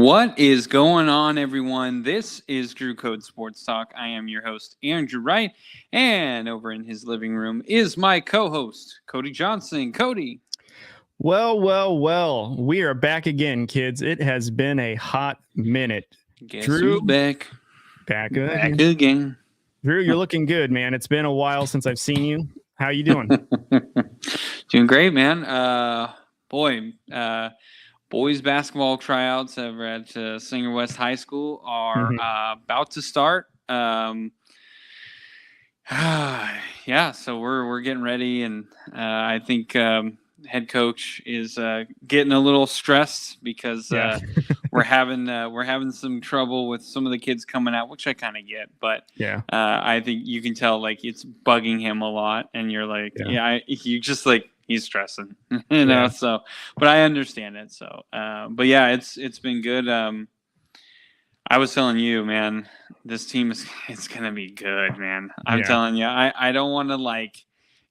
What is going on, everyone? This is Drew Code Sports Talk. I am your host, Andrew Wright, and over in his living room is my co-host, Cody Johnson. Cody. Well, we are back again, kids. It has been a hot minute. Guess Drew, who's back? Back again. Drew, you're looking good, man. It's been a while since I've seen you. How you doing? Doing great, man. Boys basketball tryouts over at Singer West High School are about to start. So we're getting ready, and I think head coach is getting a little stressed because we're having some trouble with some of the kids coming out, which I kind of get. But I think you can tell like it's bugging him a lot, and you're like, you just like. He's stressing, you know. So, but I understand it. So, but yeah, it's been good. I was telling you, man, this team it's gonna be good, man. I'm telling you, I don't want to like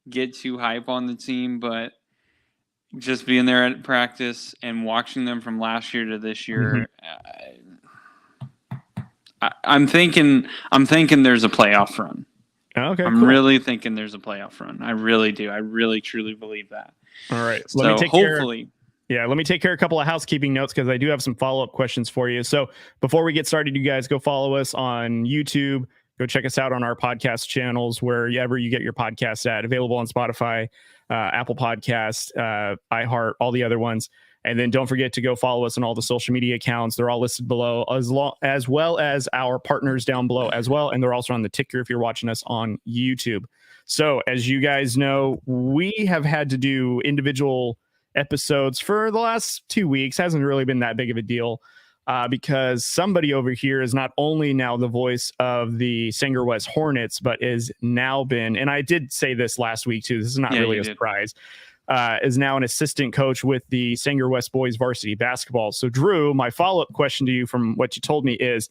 get too hype on the team, but just being there at practice and watching them from last year to this year, I'm thinking there's a playoff run. Okay, I'm really thinking there's a playoff run. I really do. I really, truly believe that. All right. So let me take care of a couple of housekeeping notes because I do have some follow-up questions for you. So before we get started, you guys go follow us on YouTube. Go check us out on our podcast channels, wherever you get your podcast at. Available on Spotify, Apple Podcasts, iHeart, all the other ones. And then don't forget to go follow us on all the social media accounts. They're all listed below, as well as our partners down below as well. And they're also on the ticker if you're watching us on YouTube. So as you guys know, we have had to do individual episodes for the last 2 weeks. Hasn't really been that big of a deal because somebody over here is not only now the voice of the Singer West Hornets, but is now been, and I did say this last week too, this is not really a surprise, is now an assistant coach with the Singer West boys varsity basketball. So Drew, my follow-up question to you from what you told me is,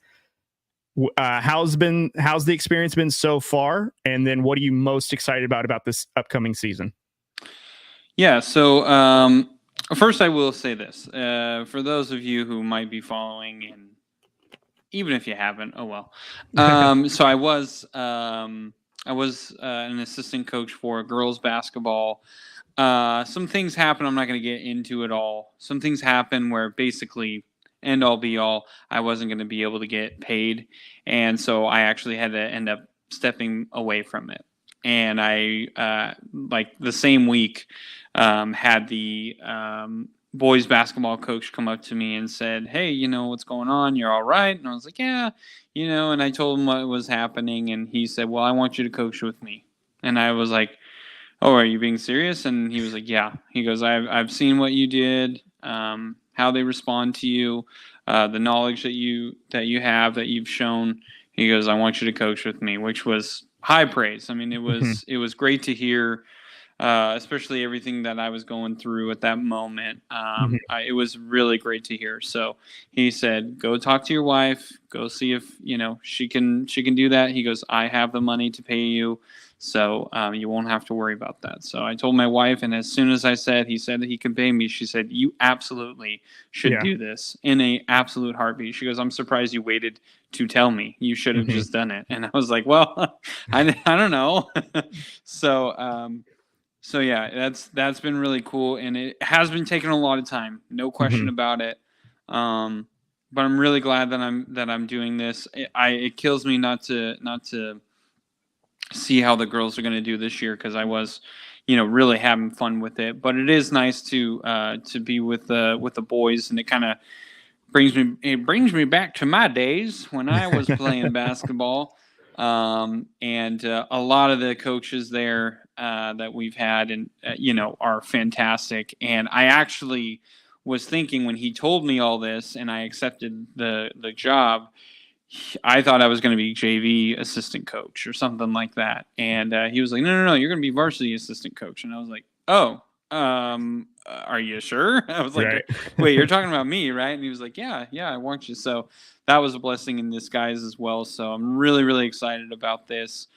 how's the experience been so far? And then what are you most excited about this upcoming season? Yeah. So first I will say this, for those of you who might be following, and even if you haven't, oh well. So I was an assistant coach for girls basketball. Some things happen. I'm not going to get into it all. Some things happen where basically end all be all, I wasn't going to be able to get paid. And so I actually had to end up stepping away from it. And I, like the same week, had the boys basketball coach come up to me and said, "Hey, what's going on? You're all right?" And I was like, "Yeah, and I told him what was happening. And he said, "Well, I want you to coach with me." And I was like, "Oh, are you being serious?" And he was like, "Yeah." He goes, I've seen what you did, how they respond to you, the knowledge that you have, that you've shown." He goes, "I want you to coach with me," which was high praise. I mean, it was great to hear, especially everything that I was going through at that moment. It was really great to hear. So he said, "Go talk to your wife. Go see if she can do that." He goes, "I have the money to pay you. So you won't have to worry about that." So I told my wife, and as soon as he said that he can pay me, she said, "You absolutely should do this in a absolute heartbeat." She goes, "I'm surprised you waited to tell me. You should have just done it." And I was like, "Well, I don't know." So yeah, that's been really cool, and it has been taking a lot of time, no question about it. But I'm really glad that I'm doing this. It kills me not to see how the girls are going to do this year, because I was, really having fun with it. But it is nice to be with the boys, and it kind of brings me back to my days when I was playing basketball. And a lot of the coaches there that we've had, and are fantastic. And I actually was thinking, when he told me all this and I accepted the job, I thought I was going to be JV assistant coach or something like that. And he was like, no, you're going to be varsity assistant coach. And I was like, "Oh, are you sure?" I was like, right. "Wait, you're talking about me, right?" And he was like, yeah, I want you. So that was a blessing in disguise as well. So I'm really, really excited about this.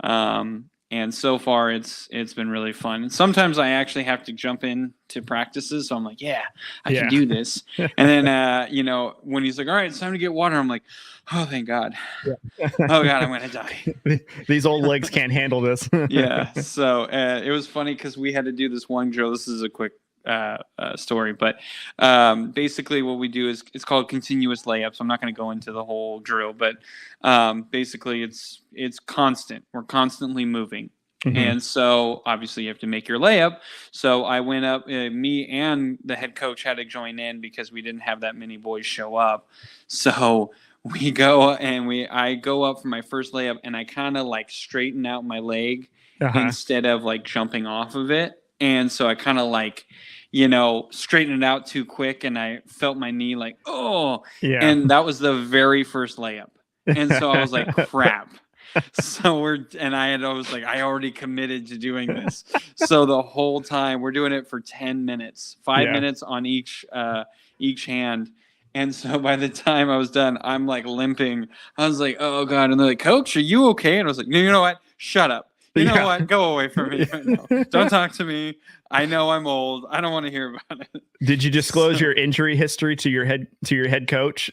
And And so far, it's been really fun. And sometimes I actually have to jump in to practices, so I'm like, yeah, I can do this. And then when he's like, all right, it's time to get water, I'm like, oh, thank God. Oh God, I'm gonna die. These old legs can't handle this. Yeah. So it was funny because we had to do this one drill. This is a quick story, but basically what we do is it's called continuous layups. I'm not going to go into the whole drill, but basically it's constant. We're constantly moving. Mm-hmm. And so obviously you have to make your layup. So I went up, me and the head coach had to join in because we didn't have that many boys show up. So we go and I go up for my first layup and I kind of like straighten out my leg instead of like jumping off of it. And so I kind of like, straightened it out too quick and I felt my knee like, oh, yeah. And that was the very first layup. And so I was like, crap. So I was like, I already committed to doing this. So the whole time we're doing it for 10 minutes, 5 minutes on each hand. And so by the time I was done, I'm like limping. I was like, oh God. And they're like, Coach, are you okay? And I was like, no, you know what? Shut up. You know what? Go away from me. No, don't talk to me. I know I'm old. I don't want to hear about it. Did you disclose your injury history to your head coach?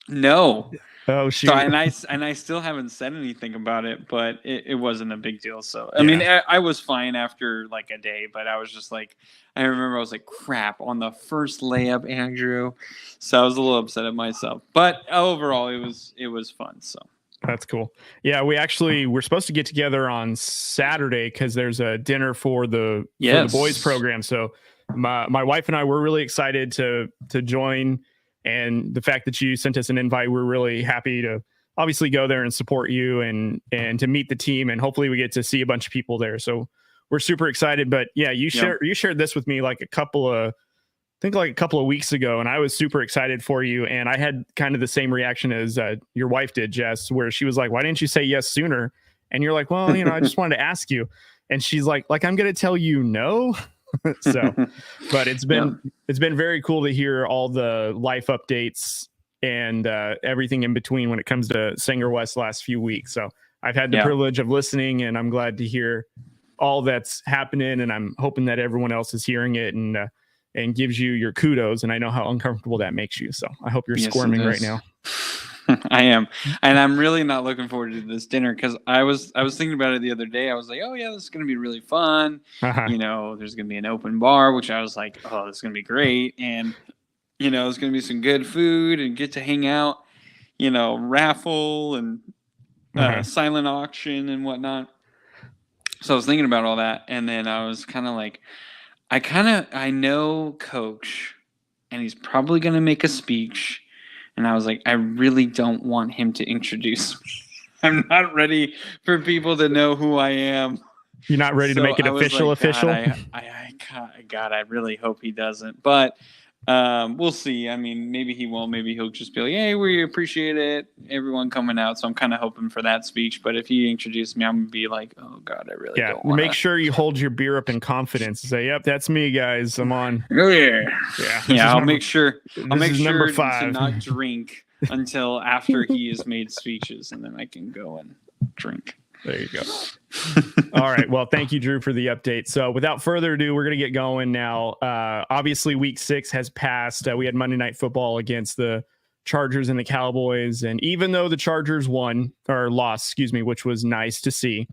No. Oh shoot. So, and I still haven't said anything about it, but it wasn't a big deal. So I mean, I was fine after like a day, but I was just like, I remember I was like, crap on the first layup, Andrew. So I was a little upset at myself, but overall it was fun. So. That's cool. Yeah, we're supposed to get together on Saturday because there's a dinner for the boys program. So my wife and I were really excited to join, and the fact that you sent us an invite, we're really happy to obviously go there and support you and to meet the team, and hopefully we get to see a bunch of people there. So we're super excited. But yeah, you shared this with me like a couple of weeks ago, and I was super excited for you. And I had kind of the same reaction as your wife did, Jess, where she was like, why didn't you say yes sooner? And you're like, well, I just wanted to ask you. And she's like, I'm going to tell you no. So, but it's been very cool to hear all the life updates and everything in between when it comes to Sanger West last few weeks. So I've had the privilege of listening, and I'm glad to hear all that's happening. And I'm hoping that everyone else is hearing it and gives you your kudos. And I know how uncomfortable that makes you. So I hope you're squirming right now. I am. And I'm really not looking forward to this dinner because I was thinking about it the other day. I was like, oh yeah, this is going to be really fun. There's going to be an open bar, which I was like, oh, this is going to be great. And, there's going to be some good food and get to hang out, raffle and silent auction and whatnot. So I was thinking about all that. And then I was kind of like, I know Coach, and he's probably going to make a speech. And I was like, I really don't want him to introduce me. I'm not ready for people to know who I am. You're not ready to make it official? God, I really hope he doesn't. But we'll see. I mean, maybe he won't. Maybe he'll just be like, hey, we appreciate it, everyone coming out. So I'm kind of hoping for that speech. But if he introduced me, I'm going to be like, oh, God, I really don't want to. Make sure you hold your beer up in confidence and say, yep, that's me, guys. I'm on. Oh, yeah. Yeah, I'll make sure to not drink until after he has made speeches, and then I can go and drink. There you go. All right. Well, thank you, Drew, for the update. So without further ado, we're going to get going now. Obviously, week 6 has passed. We had Monday Night Football against the Chargers and the Cowboys. And even though the Chargers lost, which was nice to see,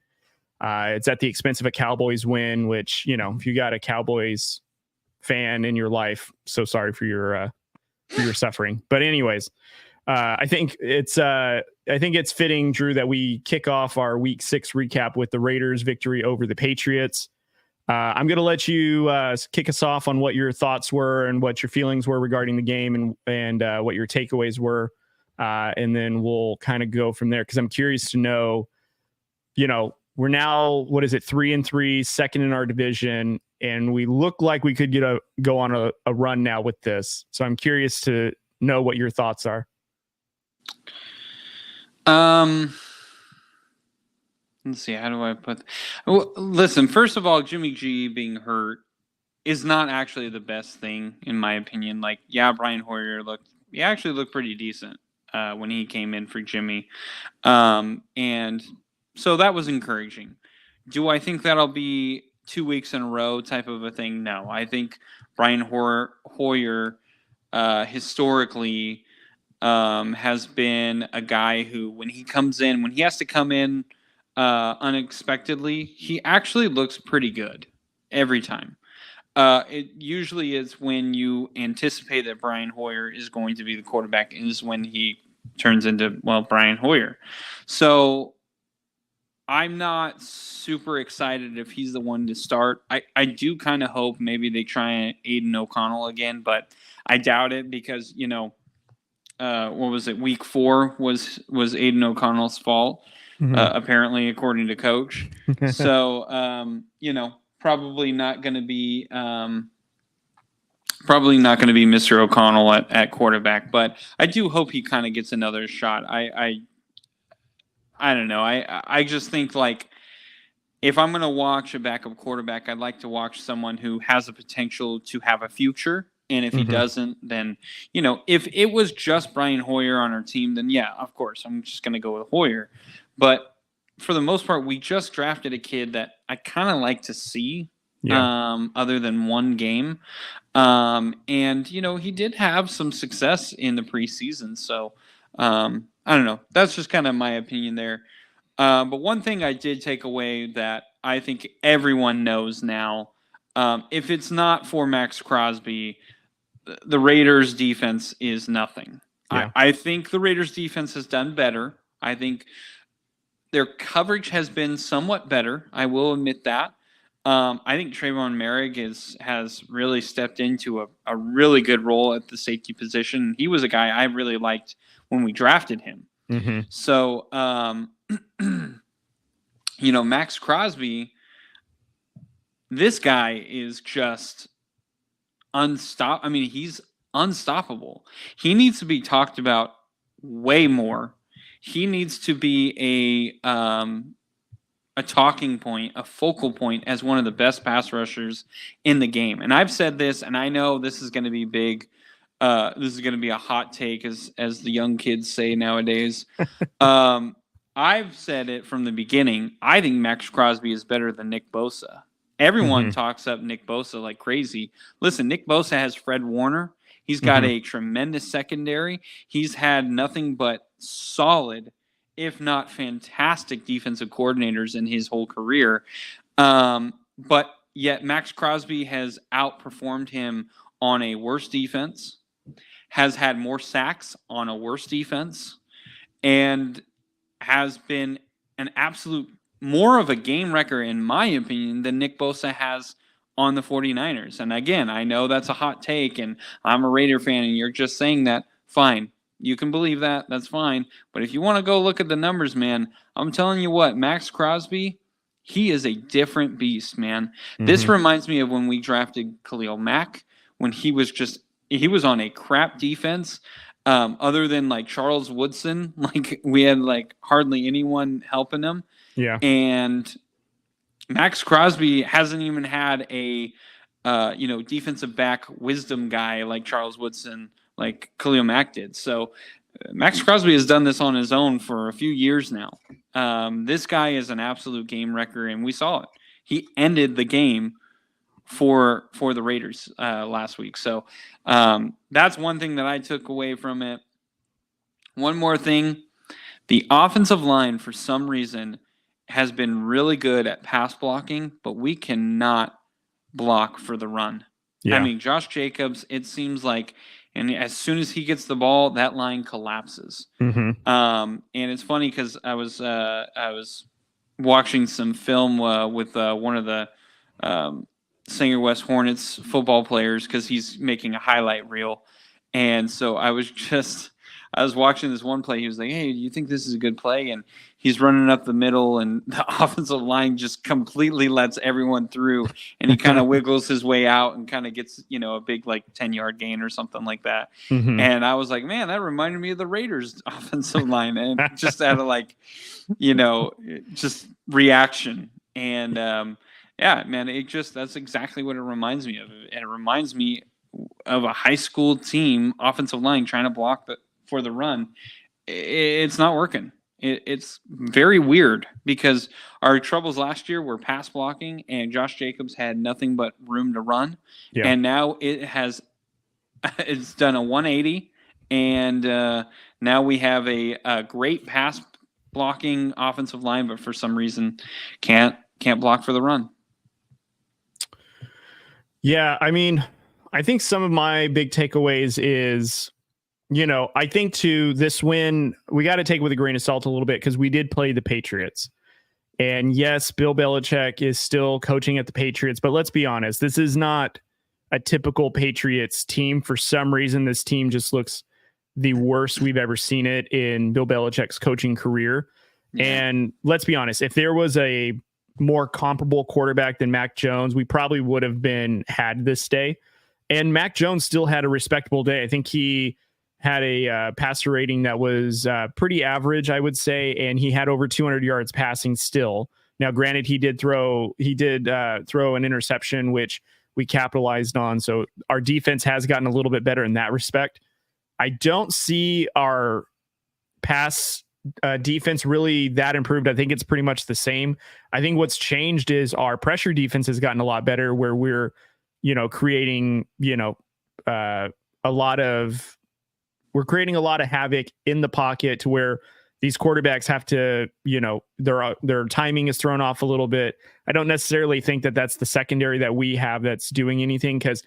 it's at the expense of a Cowboys win, which, if you got a Cowboys fan in your life, so sorry for your suffering. But anyways, I think it's fitting, Drew, that we kick off our week 6 recap with the Raiders' victory over the Patriots. I'm going to let you kick us off on what your thoughts were and what your feelings were regarding the game and what your takeaways were. And then we'll kind of go from there, because I'm curious to know, we're now, 3-3, second in our division, and we look like we could go on a run now with this. So I'm curious to know what your thoughts are. Let's see. How do I put? Well, listen. First of all, Jimmy G being hurt is not actually the best thing, in my opinion. Like, Brian Hoyer actually looked pretty decent when he came in for Jimmy, and so that was encouraging. Do I think that'll be 2 weeks in a row type of a thing? No. I think Brian Hoyer historically has been a guy who, when he comes in, when he has to come in unexpectedly, he actually looks pretty good every time. It usually is when you anticipate that Brian Hoyer is going to be the quarterback, is when he turns into, well, Brian Hoyer. So I'm not super excited if he's the one to start. I do kind of hope maybe they try Aiden O'Connell again, but I doubt it because, what was it? Week 4 was Aiden O'Connell's fault, apparently, according to coach. So, probably not going to be Mr. O'Connell at quarterback, but I do hope he kind of gets another shot. I don't know. I just think, like, if I'm going to watch a backup quarterback, I'd like to watch someone who has the potential to have a future. And if he doesn't, then, if it was just Brian Hoyer on our team, then yeah, of course, I'm just going to go with Hoyer. But for the most part, we just drafted a kid that I kind of like to see, other than one game. And, he did have some success in the preseason. So, I don't know. That's just kind of my opinion there. But one thing I did take away that I think everyone knows now, if it's not for Max Crosby, the Raiders defense is nothing. Yeah. I think the Raiders defense has done better. I think their coverage has been somewhat better. I will admit that. I think Trayvon Merrick has really stepped into a really good role at the safety position. He was a guy I really liked when we drafted him. So, Max Crosby, this guy is just unstoppable. I mean, he's unstoppable. He needs to be talked about way more. He needs to be a talking point, a focal point as one of the best pass rushers in the game. And I've said this, and I know this is going to be big. This is going to be a hot take, as the young kids say nowadays. I've said it from the beginning. I think Max Crosby is better than Nick Bosa. Everyone talks up Nick Bosa like crazy. Listen, Nick Bosa has Fred Warner. He's got a tremendous secondary. He's had nothing but solid, if not fantastic, defensive coordinators in his whole career. But yet Max Crosby has outperformed him on a worse defense, has had more sacks on a worse defense, and has been an absolute more of a game wrecker, in my opinion, than Nick Bosa has on the 49ers. And again, I know that's a hot take, and I'm a Raider fan, and you're just saying that. Fine. You can believe that. That's fine. But if you want to go look at the numbers, man, I'm telling you what, Max Crosby, he is a different beast, man. This reminds me of when we drafted Khalil Mack, when he was on a crap defense. Other than like Charles Woodson, like we had like hardly anyone helping him. Yeah. And Max Crosby hasn't even had a defensive back wisdom guy like Charles Woodson, like Khalil Mack did. So Max Crosby has done this on his own for a few years now. This guy is an absolute game wrecker, and we saw it. He ended the game for the Raiders last week. So that's one thing that I took away from it. One more thing. The offensive line, for some reason, has been really good at pass blocking, but we cannot block for the run. Yeah. I mean, Josh Jacobs, it seems like, and as soon as he gets the ball, that line collapses. And it's funny because I was watching some film with one of the Sanger West Hornets football players because he's making a highlight reel. And so I was watching this one play. He was like, "Hey, do you think this is a good play?" And he's running up the middle, and the offensive line just completely lets everyone through. And he kind of wiggles his way out and kind of gets, a big like 10-yard gain or something like that. And I was like, man, that reminded me of the Raiders offensive line, and just out of like, just reaction. And yeah, man, that's exactly what it reminds me of. And it reminds me of a high school team offensive line trying to block for the run. It's not working. It's very weird because our troubles last year were pass blocking, and Josh Jacobs had nothing but room to run. Yeah. And now it's done a 180, and now we have a great pass blocking offensive line, but for some reason can't block for the run. Yeah, I mean, I think some of my big takeaways is, I think to this win, we got to take it with a grain of salt a little bit because we did play the Patriots. And yes, Bill Belichick is still coaching at the Patriots, but let's be honest, this is not a typical Patriots team. For some reason, this team just looks the worst we've ever seen it in Bill Belichick's coaching career. Yeah. And let's be honest, if there was a more comparable quarterback than Mac Jones, we probably would have had this day. And Mac Jones still had a respectable day. I think he had a passer rating that was pretty average, I would say, and he had over 200 yards passing still. Now, granted, he did throw an interception, which we capitalized on. So our defense has gotten a little bit better in that respect. I don't see our pass defense really that improved. I think it's pretty much the same. I think what's changed is our pressure defense has gotten a lot better, where we're, creating, we're creating a lot of havoc in the pocket to where these quarterbacks have to, their timing is thrown off a little bit. I don't necessarily think that that's the secondary that we have that's doing anything, because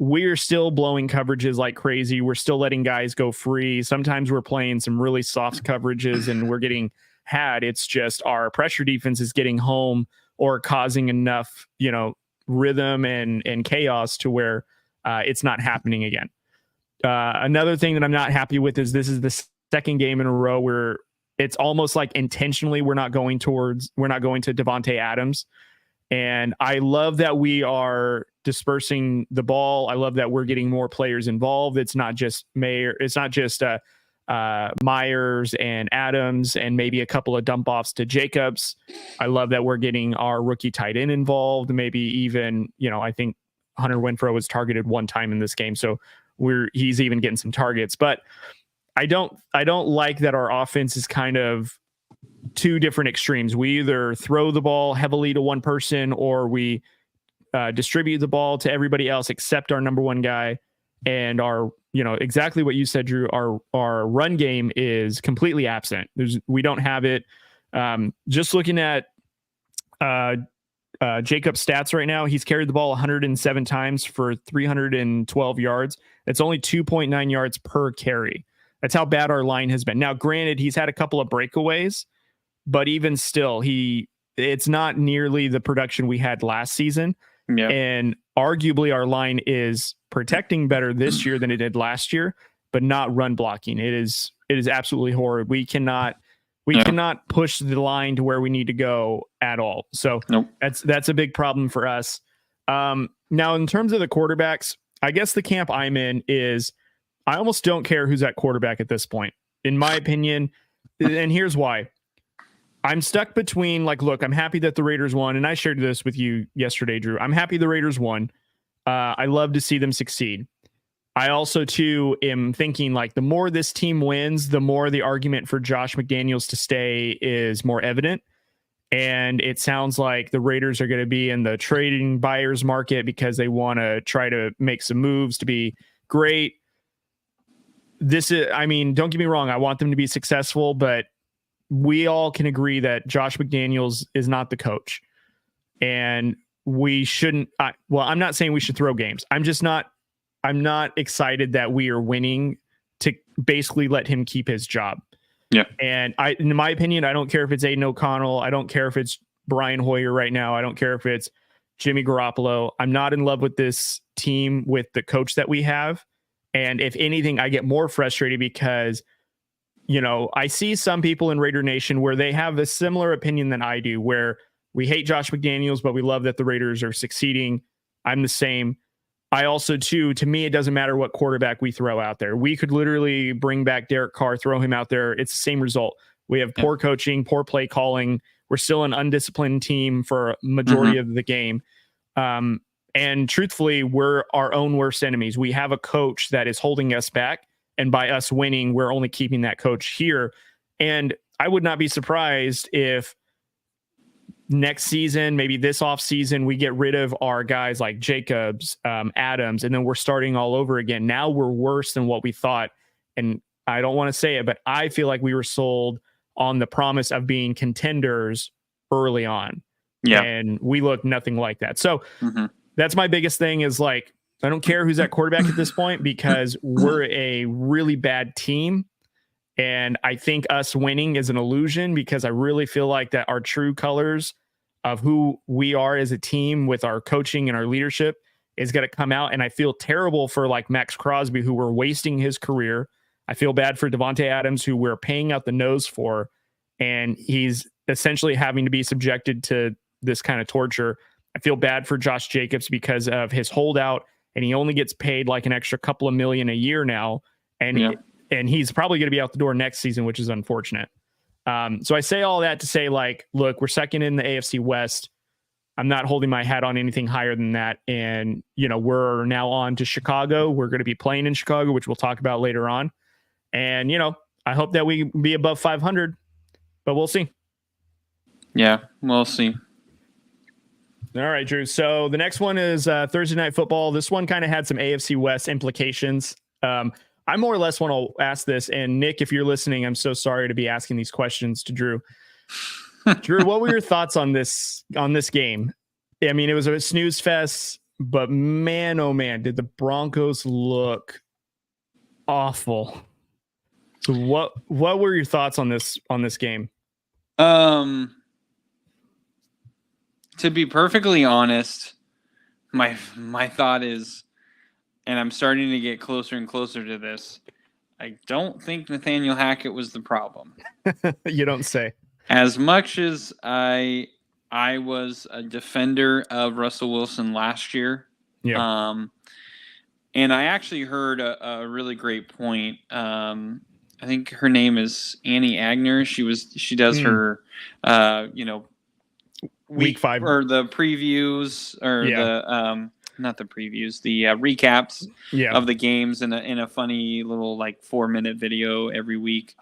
we're still blowing coverages like crazy. We're still letting guys go free. Sometimes we're playing some really soft coverages and we're getting had. It's just our pressure defense is getting home or causing enough, rhythm and chaos to where it's not happening again. Another thing that I'm not happy with is this is the second game in a row where it's almost like intentionally we're not going to Davante Adams. And I love that we are dispersing the ball. I love that we're getting more players involved. It's not just Myers and Adams and maybe a couple of dump offs to Jacobs. I love that we're getting our rookie tight end involved. Maybe even, I think Hunter Renfrow was targeted one time in this game. So he's even getting some targets, but I don't like that our offense is kind of two different extremes. We either throw the ball heavily to one person or we distribute the ball to everybody else except our number one guy. And our, exactly what you said, Drew, our run game is completely absent. We don't have it. Just looking at Jacob's stats right now, he's carried the ball 107 times for 312 yards. It's only 2.9 yards per carry. That's how bad our line has been. Now, granted, he's had a couple of breakaways, but even still, it's not nearly the production we had last season. Yeah. And arguably our line is protecting better this year than it did last year, but not run blocking. It is absolutely horrid. We cannot push the line to where we need to go at all. So nope. That's a big problem for us. Now, in terms of the quarterbacks, I guess the camp I'm in is I almost don't care who's at quarterback at this point, in my opinion. And here's why. I'm stuck between, look, I'm happy that the Raiders won, and I shared this with you yesterday, Drew. I'm happy the Raiders won. I love to see them succeed. I also, too, am thinking, the more this team wins, the more the argument for Josh McDaniels to stay is more evident. And it sounds like the Raiders are going to be in the trading buyers market because they want to try to make some moves to be great. Don't get me wrong, I want them to be successful, but we all can agree that Josh McDaniels is not the coach. And we shouldn't, I'm not saying we should throw games. I'm not excited that we are winning to basically let him keep his job. Yeah. And in my opinion, I don't care if it's Aiden O'Connell. I don't care if it's Brian Hoyer right now. I don't care if it's Jimmy Garoppolo. I'm not in love with this team, with the coach that we have. And if anything, I get more frustrated because, I see some people in Raider Nation where they have a similar opinion than I do, where we hate Josh McDaniels, but we love that the Raiders are succeeding. I'm the same. I also, too, to me, it doesn't matter what quarterback we throw out there. We could literally bring back Derek Carr, throw him out there. It's the same result. We have poor coaching, poor play calling. We're still an undisciplined team for a majority of the game. And truthfully, we're our own worst enemies. We have a coach that is holding us back. And by us winning, we're only keeping that coach here. And I would not be surprised if next season, maybe this off season, we get rid of our guys like Jacobs, Adams, and then we're starting all over again. Now we're worse than what we thought. And I don't want to say it, but I feel like we were sold on the promise of being contenders early on. Yeah. And we look nothing like that. So that's my biggest thing is like, I don't care who's at quarterback at this point because we're a really bad team. And I think us winning is an illusion because I really feel like that our true colors of who we are as a team with our coaching and our leadership is going to come out. And I feel terrible for like Max Crosby, who we're wasting his career. I feel bad for Devontae Adams, who we're paying out the nose for. And he's essentially having to be subjected to this kind of torture. I feel bad for Josh Jacobs because of his holdout. And he only gets paid like an extra couple of million a year now. And and he's probably going to be out the door next season, which is unfortunate. So I say all that to say, like, look, we're second in the AFC West. I'm not holding my hat on anything higher than that. And, you know, we're now on to Chicago. We're going to be playing in Chicago, which we'll talk about later on. And, you know, I hope that we be above 500, but we'll see. Yeah, we'll see. All right, Drew. So the next one is Thursday Night Football. This one kind of had some AFC West implications. I more or less want to ask this. And Nick, if you're listening, I'm so sorry to be asking these questions to Drew. Drew, what were your thoughts on this game? I mean, it was a snooze fest, but man, oh man, did the Broncos look awful. So what were your thoughts on this game? To be perfectly honest, my thought is, and I'm starting to get closer and closer to this, I don't think Nathaniel Hackett was the problem. You don't say. As much as I was a defender of Russell Wilson last year, and I actually heard a really great point. I think her name is Annie Agner. She does her, week 5 or the previews or the not the previews, the recaps of the games in a funny little like 4-minute video every week.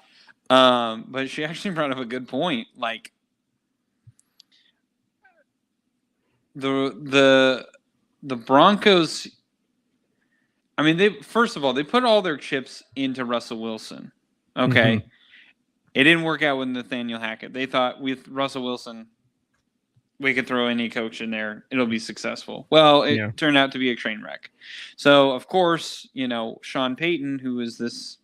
But she actually brought up a good point. Like the Broncos, I mean, they put all their chips into Russell Wilson. Okay. It didn't work out with Nathaniel Hackett. They thought with Russell Wilson, we could throw any coach in there. It'll be successful. Well, it turned out to be a train wreck. So, of course, you know, Sean Payton, who is this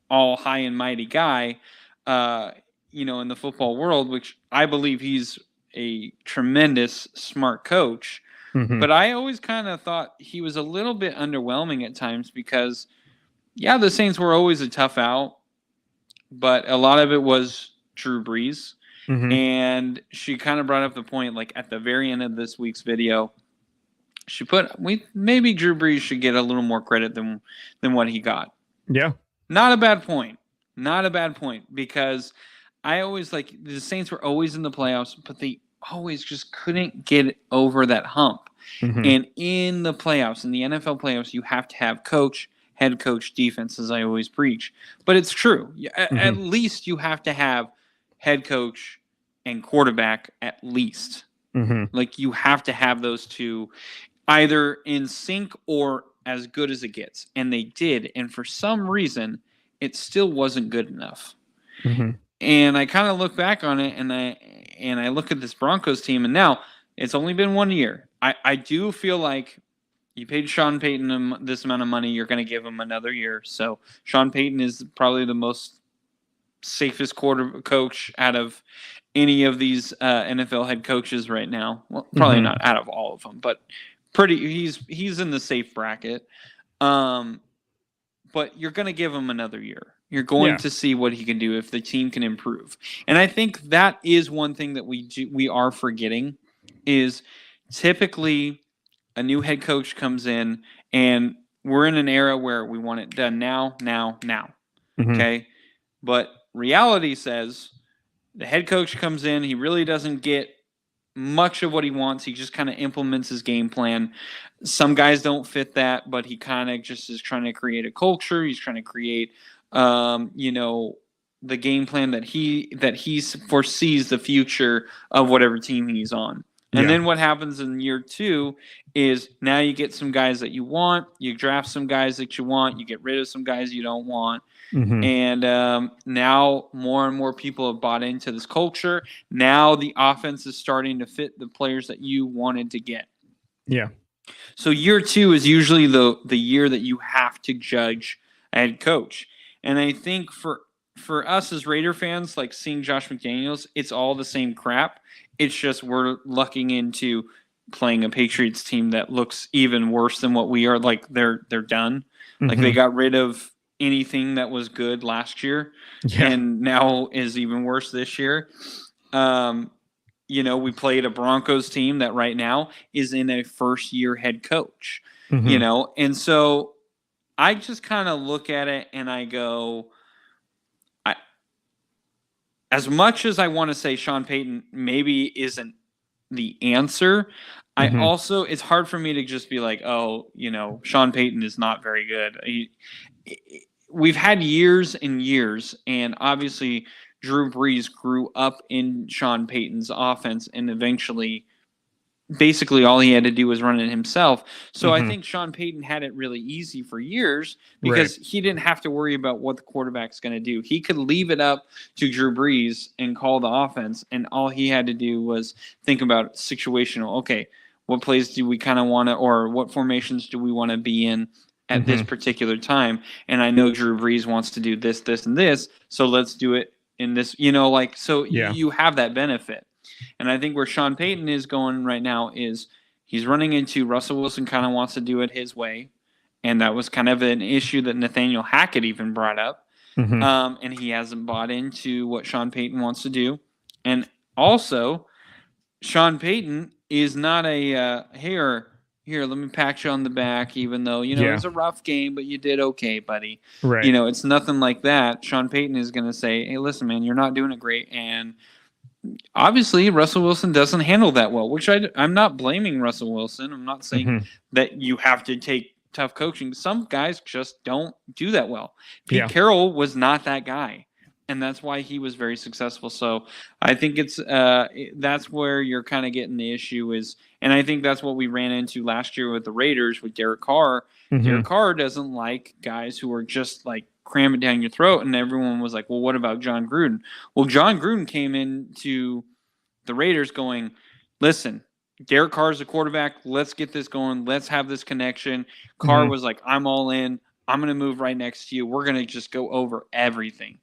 all high and mighty guy, in the football world, which I believe he's a tremendous, smart coach. But I always kind of thought he was a little bit underwhelming at times because, the Saints were always a tough out, but a lot of it was Drew Brees. And she kind of brought up the point, like at the very end of this week's video, she put maybe Drew Brees should get a little more credit than what he got. Yeah, not a bad point. Not a bad point because I always like the Saints were always in the playoffs, but they always just couldn't get over that hump. And in the playoffs, in the NFL playoffs, you have to have head coach, defense, as I always preach. But it's true. At least you have to have head coach and quarterback at least. Like you have to have those two either in sync or as good as it gets. And they did. And for some reason, it still wasn't good enough. And I kind of look back on it and I look at this Broncos team, and now it's only been 1 year. I do feel like you paid Sean Payton this amount of money, you're going to give him another year. So Sean Payton is probably the most safest coach out of any of these NFL head coaches right now. Well, probably not out of all of them, but he's in the safe bracket. But you're going to give him another year. You're going to see what he can do if the team can improve. And I think that is one thing that we are forgetting is typically a new head coach comes in and we're in an era where we want it done now. Okay. But reality says the head coach comes in, he really doesn't get much of what he wants. He just kind of implements his game plan. Some guys don't fit that, but he kind of just is trying to create a culture. He's trying to create, the game plan that he foresees the future of whatever team he's on. And then what happens in year 2 is now you get some guys that you want, you draft some guys that you want, you get rid of some guys you don't want. And now more and more people have bought into this culture. Now the offense is starting to fit the players that you wanted to get. Yeah. So year 2 is usually the year that you have to judge a head coach. And I think for us as Raider fans, like seeing Josh McDaniels, it's all the same crap. It's just we're lucking into playing a Patriots team that looks even worse than what we are. Like they're done. Like they got rid of anything that was good last year and now is even worse this year. We played a Broncos team that right now is in a first-year head coach, and so I just kind of look at it and I go, as much as I want to say Sean Payton maybe isn't the answer, I also, it's hard for me to just be like, oh, Sean Payton is not very good. We've had years and years, and obviously Drew Brees grew up in Sean Payton's offense, and eventually basically all he had to do was run it himself. So I think Sean Payton had it really easy for years because he didn't have to worry about what the quarterback's going to do. He could leave it up to Drew Brees and call the offense, and all he had to do was think about situational. Okay, what plays do we kind of want to, or what formations do we want to be in at this particular time? And I know Drew Brees wants to do this, this, and this, so let's do it in this, you have that benefit. And I think where Sean Payton is going right now is he's running into Russell Wilson kind of wants to do it his way. And that was kind of an issue that Nathaniel Hackett even brought up. And he hasn't bought into what Sean Payton wants to do. And also, Sean Payton is not a here, let me pat you on the back, even though, it was a rough game, but you did okay, buddy. Right. It's nothing like that. Sean Payton is going to say, hey, listen, man, you're not doing it great. And obviously, Russell Wilson doesn't handle that well, which I'm not blaming Russell Wilson. I'm not saying that you have to take tough coaching. Some guys just don't do that well. Pete Carroll was not that guy, and that's why he was very successful. So I think that's where you're kind of getting the issue is, and I think that's what we ran into last year with the Raiders with Derek Carr. Derek Carr doesn't like guys who are just like cram it down your throat, and everyone was like, well, what about John Gruden? Well, John Gruden came into the Raiders going, listen, Derek Carr's the quarterback. Let's get this going. Let's have this connection. Carr was like, I'm all in. I'm going to move right next to you. We're going to just go over everything.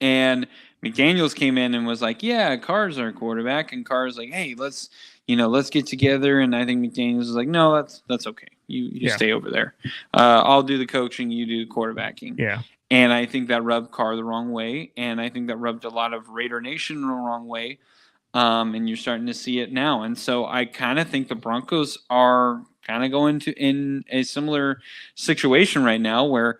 And McDaniels came in and was like, yeah, Carr's our quarterback. And Carr's like, hey, let's get together. And I think McDaniels was like, no, that's okay. You stay over there. I'll do the coaching. You do the quarterbacking. Yeah. And I think that rubbed Carr the wrong way. And I think that rubbed a lot of Raider Nation the wrong way. And you're starting to see it now. And so I kind of think the Broncos are kind of going in a similar situation right now where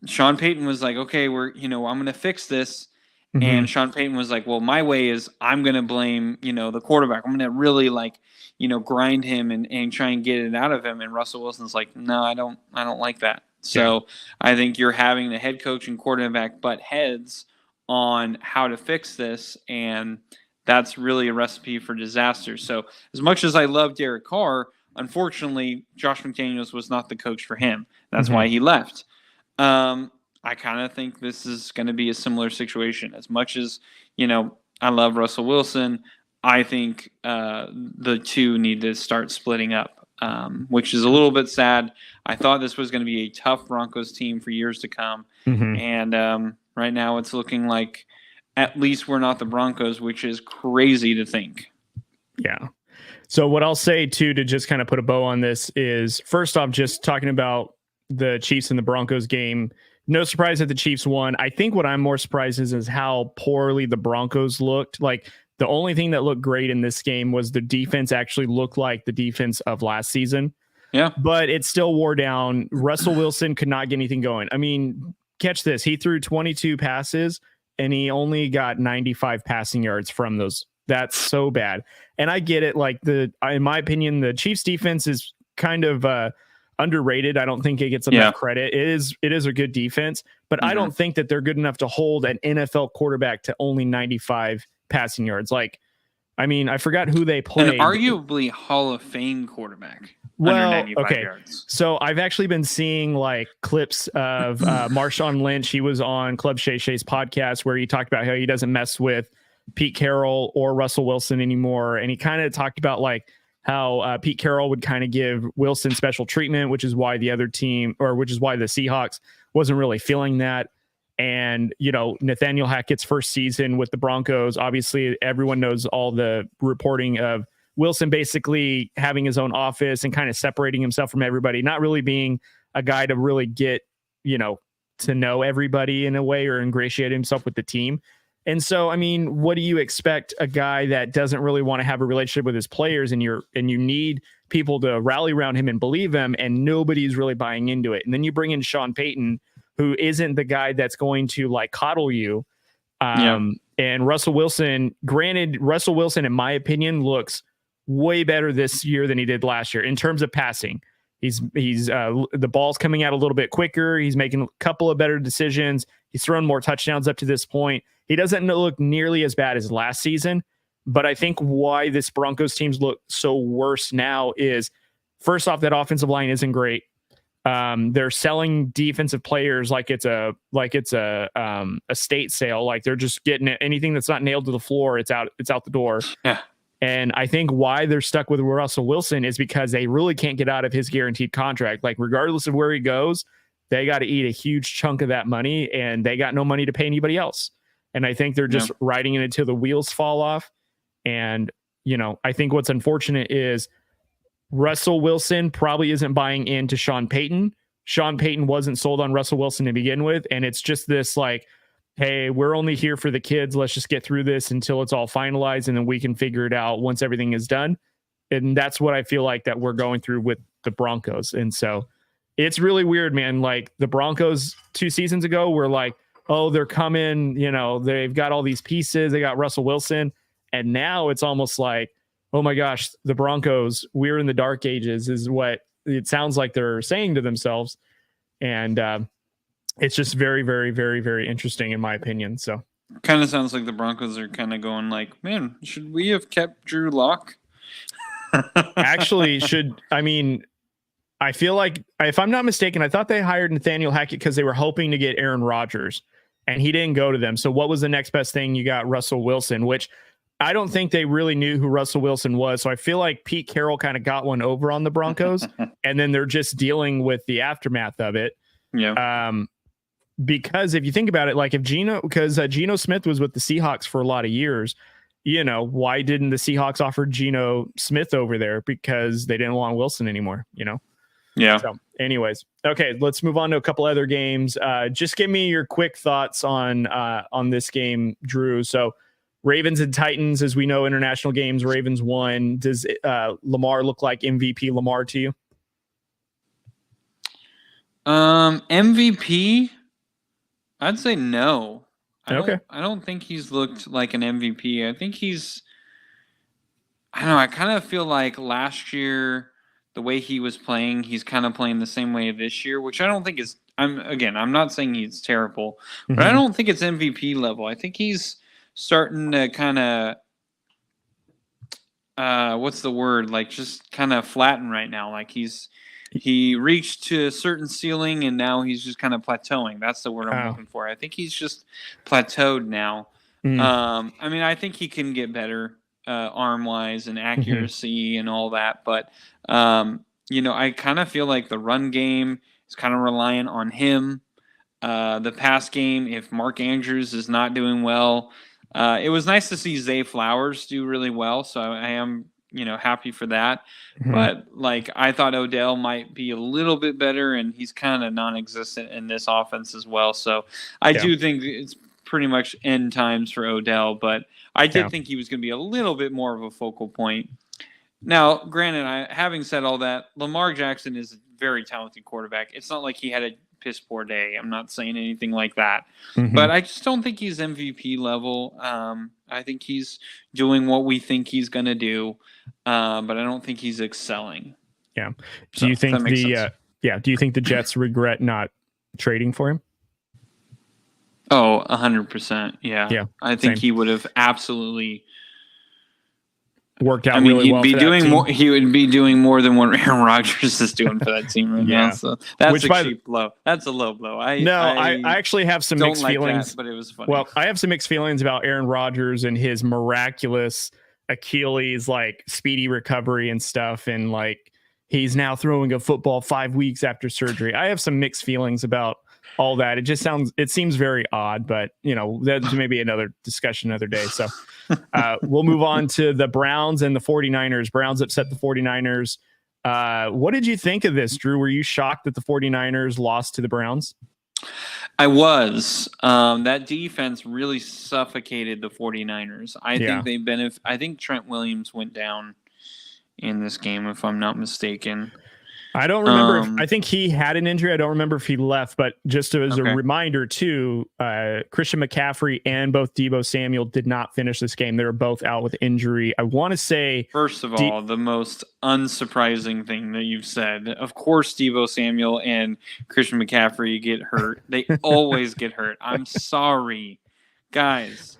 Sean Payton was like, okay, I'm going to fix this. And Sean Payton was like, well, my way is I'm going to blame, the quarterback. I'm going to really grind him and try and get it out of him. And Russell Wilson's like, no, I don't like that. So I think you're having the head coach and quarterback butt heads on how to fix this. And that's really a recipe for disaster. So as much as I love Derek Carr, unfortunately, Josh McDaniels was not the coach for him. That's why he left. I kind of think this is going to be a similar situation. As much as, I love Russell Wilson, I think the two need to start splitting up, which is a little bit sad. I thought this was going to be a tough Broncos team for years to come. And right now it's looking like at least we're not the Broncos, which is crazy to think. Yeah. So what I'll say, too, to just kind of put a bow on this is, first off, just talking about the Chiefs and the Broncos game, no surprise that the Chiefs won. I think what I'm more surprised is how poorly the Broncos looked. Like, the only thing that looked great in this game was the defense actually looked like the defense of last season. Yeah. But it still wore down. Russell Wilson could not get anything going. I mean, catch this. He threw 22 passes, and he only got 95 passing yards from those. That's so bad. And I get it. Like, in my opinion, the Chiefs defense is kind of underrated. I don't think it gets enough credit. It is a good defense, but I don't think that they're good enough to hold an NFL quarterback to only 95 passing yards. Like, I mean, I forgot who they played. An arguably Hall of Fame quarterback. Well, under 95 okay. yards. So I've actually been seeing like clips of Marshawn Lynch. He was on Club Shay Shay's podcast where he talked about how he doesn't mess with Pete Carroll or Russell Wilson anymore. And he kind of talked about like how Pete Carroll would kind of give Wilson special treatment, which is why the other team, or which is why the Seahawks wasn't really feeling that. And, you know, Nathaniel Hackett's first season with the Broncos, obviously everyone knows all the reporting of Wilson basically having his own office and kind of separating himself from everybody, not really being a guy to really get, you know, to know everybody in a way or ingratiate himself with the team. And so, I mean, what do you expect a guy that doesn't really want to have a relationship with his players and you need people to rally around him and believe him, and nobody's really buying into it. And then you bring in Sean Payton, who isn't the guy that's going to like coddle you. And Russell Wilson, granted, Russell Wilson, in my opinion, looks way better this year than he did last year in terms of passing. He's the ball's coming out a little bit quicker. He's making a couple of better decisions. He's thrown more touchdowns up to this point. He doesn't look nearly as bad as last season, but I think why this Broncos teams look so worse now is, first off, that offensive line isn't great. They're selling defensive players like it's a estate sale. Like they're just getting anything that's not nailed to the floor. It's out the door. Yeah. And I think why they're stuck with Russell Wilson is because they really can't get out of his guaranteed contract. Like regardless of where he goes, they got to eat a huge chunk of that money, and they got no money to pay anybody else. And I think they're just riding it until the wheels fall off. And, you know, I think what's unfortunate is Russell Wilson probably isn't buying into Sean Payton. Sean Payton wasn't sold on Russell Wilson to begin with. And it's just this like, hey, we're only here for the kids. Let's just get through this until it's all finalized, and then we can figure it out once everything is done. And that's what I feel like that we're going through with the Broncos. And so it's really weird, man. Like the Broncos 2 seasons ago were like, oh, they're coming, you know, they've got all these pieces. They got Russell Wilson. And now it's almost like, oh my gosh, the Broncos, we're in the dark ages is what it sounds like they're saying to themselves. And it's just very, very, very, very interesting in my opinion. So kind of sounds like the Broncos are kind of going like, man, should we have kept Drew Lock? Actually, I feel like, if I'm not mistaken, I thought they hired Nathaniel Hackett because they were hoping to get Aaron Rodgers, and he didn't go to them. So what was the next best thing? You got Russell Wilson, which I don't think they really knew who Russell Wilson was. So I feel like Pete Carroll kind of got one over on the Broncos, and then they're just dealing with the aftermath of it. Yeah. Because if you think about it, like if Geno Smith was with the Seahawks for a lot of years, you know, why didn't the Seahawks offer Geno Smith over there? Because they didn't want Wilson anymore, you know? Yeah. So anyways, okay, let's move on to a couple other games. Just give me your quick thoughts on this game, Drew. So Ravens and Titans, as we know, international games, Ravens won. Does Lamar look like MVP Lamar to you? MVP, I'd say no. Okay. I don't think he's looked like an MVP. I think I don't know. I kind of feel like last year, the way he was playing, he's kind of playing the same way this year, which I don't think is, I'm not saying he's terrible, but I don't think it's MVP level. I think he's starting to kind of, what's the word? Like just kind of flatten right now. Like he reached to a certain ceiling and now he's just kind of plateauing. That's the word I'm looking for. I think he's just plateaued now. I mean, I think he can get better arm wise and accuracy and all that. But, you know, I kind of feel like the run game is kind of reliant on him. The pass game, if Mark Andrews is not doing well, it was nice to see Zay Flowers do really well. So I am, you know, happy for that. But like, I thought Odell might be a little bit better, and he's kind of non-existent in this offense as well. So I do think it's pretty much end times for Odell, but I did think he was going to be a little bit more of a focal point. Now, granted, having said all that, Lamar Jackson is a very talented quarterback. It's not like he had a piss poor day. I'm not saying anything like that, but I just don't think he's MVP level. I think he's doing what we think he's going to do, but I don't think he's excelling. Yeah. Do you think Yeah. Do you think the Jets regret not trading for him? Oh, 100%. Yeah, Yeah. I think same. he would have absolutely Worked out I mean, really he'd well be for that doing team. more. He would be doing more than what Aaron Rodgers is doing for that team right Yeah. now. So that's Which a by cheap blow. That's a low blow. I actually have some don't mixed like feelings. that, but it was funny. Well, I have some mixed feelings about Aaron Rodgers and his miraculous Achilles like speedy recovery and stuff, and like he's now throwing a football 5 weeks after surgery. I have some mixed feelings about all that. It seems very odd, but that's maybe another discussion another day. So we'll move on to the Browns and the 49ers. Browns upset the 49ers. What did you think of this, Drew? Were you shocked that the 49ers lost to the Browns? I was. That defense really suffocated the 49ers. I think Trent Williams went down in this game, if I'm not mistaken. I don't remember. I think he had an injury. I don't remember if he left, but just as a reminder too, Christian McCaffrey and both Deebo Samuel did not finish this game. They were both out with injury. I want to say, first of all, the most unsurprising thing that you've said, of course, Deebo Samuel and Christian McCaffrey get hurt. They always get hurt. I'm sorry, guys.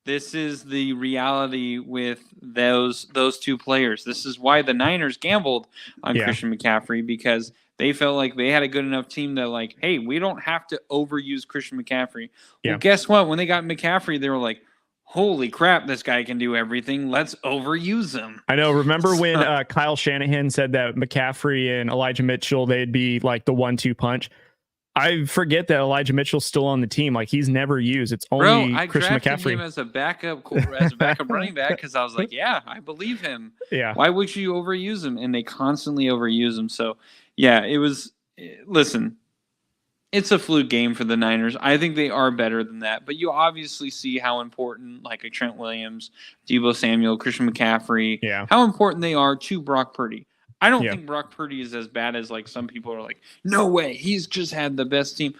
This is the reality with those two players. This is why the Niners gambled on Christian McCaffrey, because they felt like they had a good enough team that, like, hey, we don't have to overuse Christian McCaffrey. Yeah. Well, guess what? When they got McCaffrey, they were like, holy crap, this guy can do everything. Let's overuse him. I know. Remember when Kyle Shanahan said that McCaffrey and Elijah Mitchell, they'd be like the 1-2 punch? I forget that Elijah Mitchell's still on the team. Like, he's never used. It's only Christian McCaffrey. I drafted him as a backup running back because I was like, yeah, I believe him. Yeah. Why would you overuse him? And they constantly overuse him. So, yeah, it was. Listen, it's a fluke game for the Niners. I think they are better than that. But you obviously see how important, like a Trent Williams, Deebo Samuel, Christian McCaffrey, how important they are to Brock Purdy. I don't think Brock Purdy is as bad as like some people are like, no way, he's just had the best team.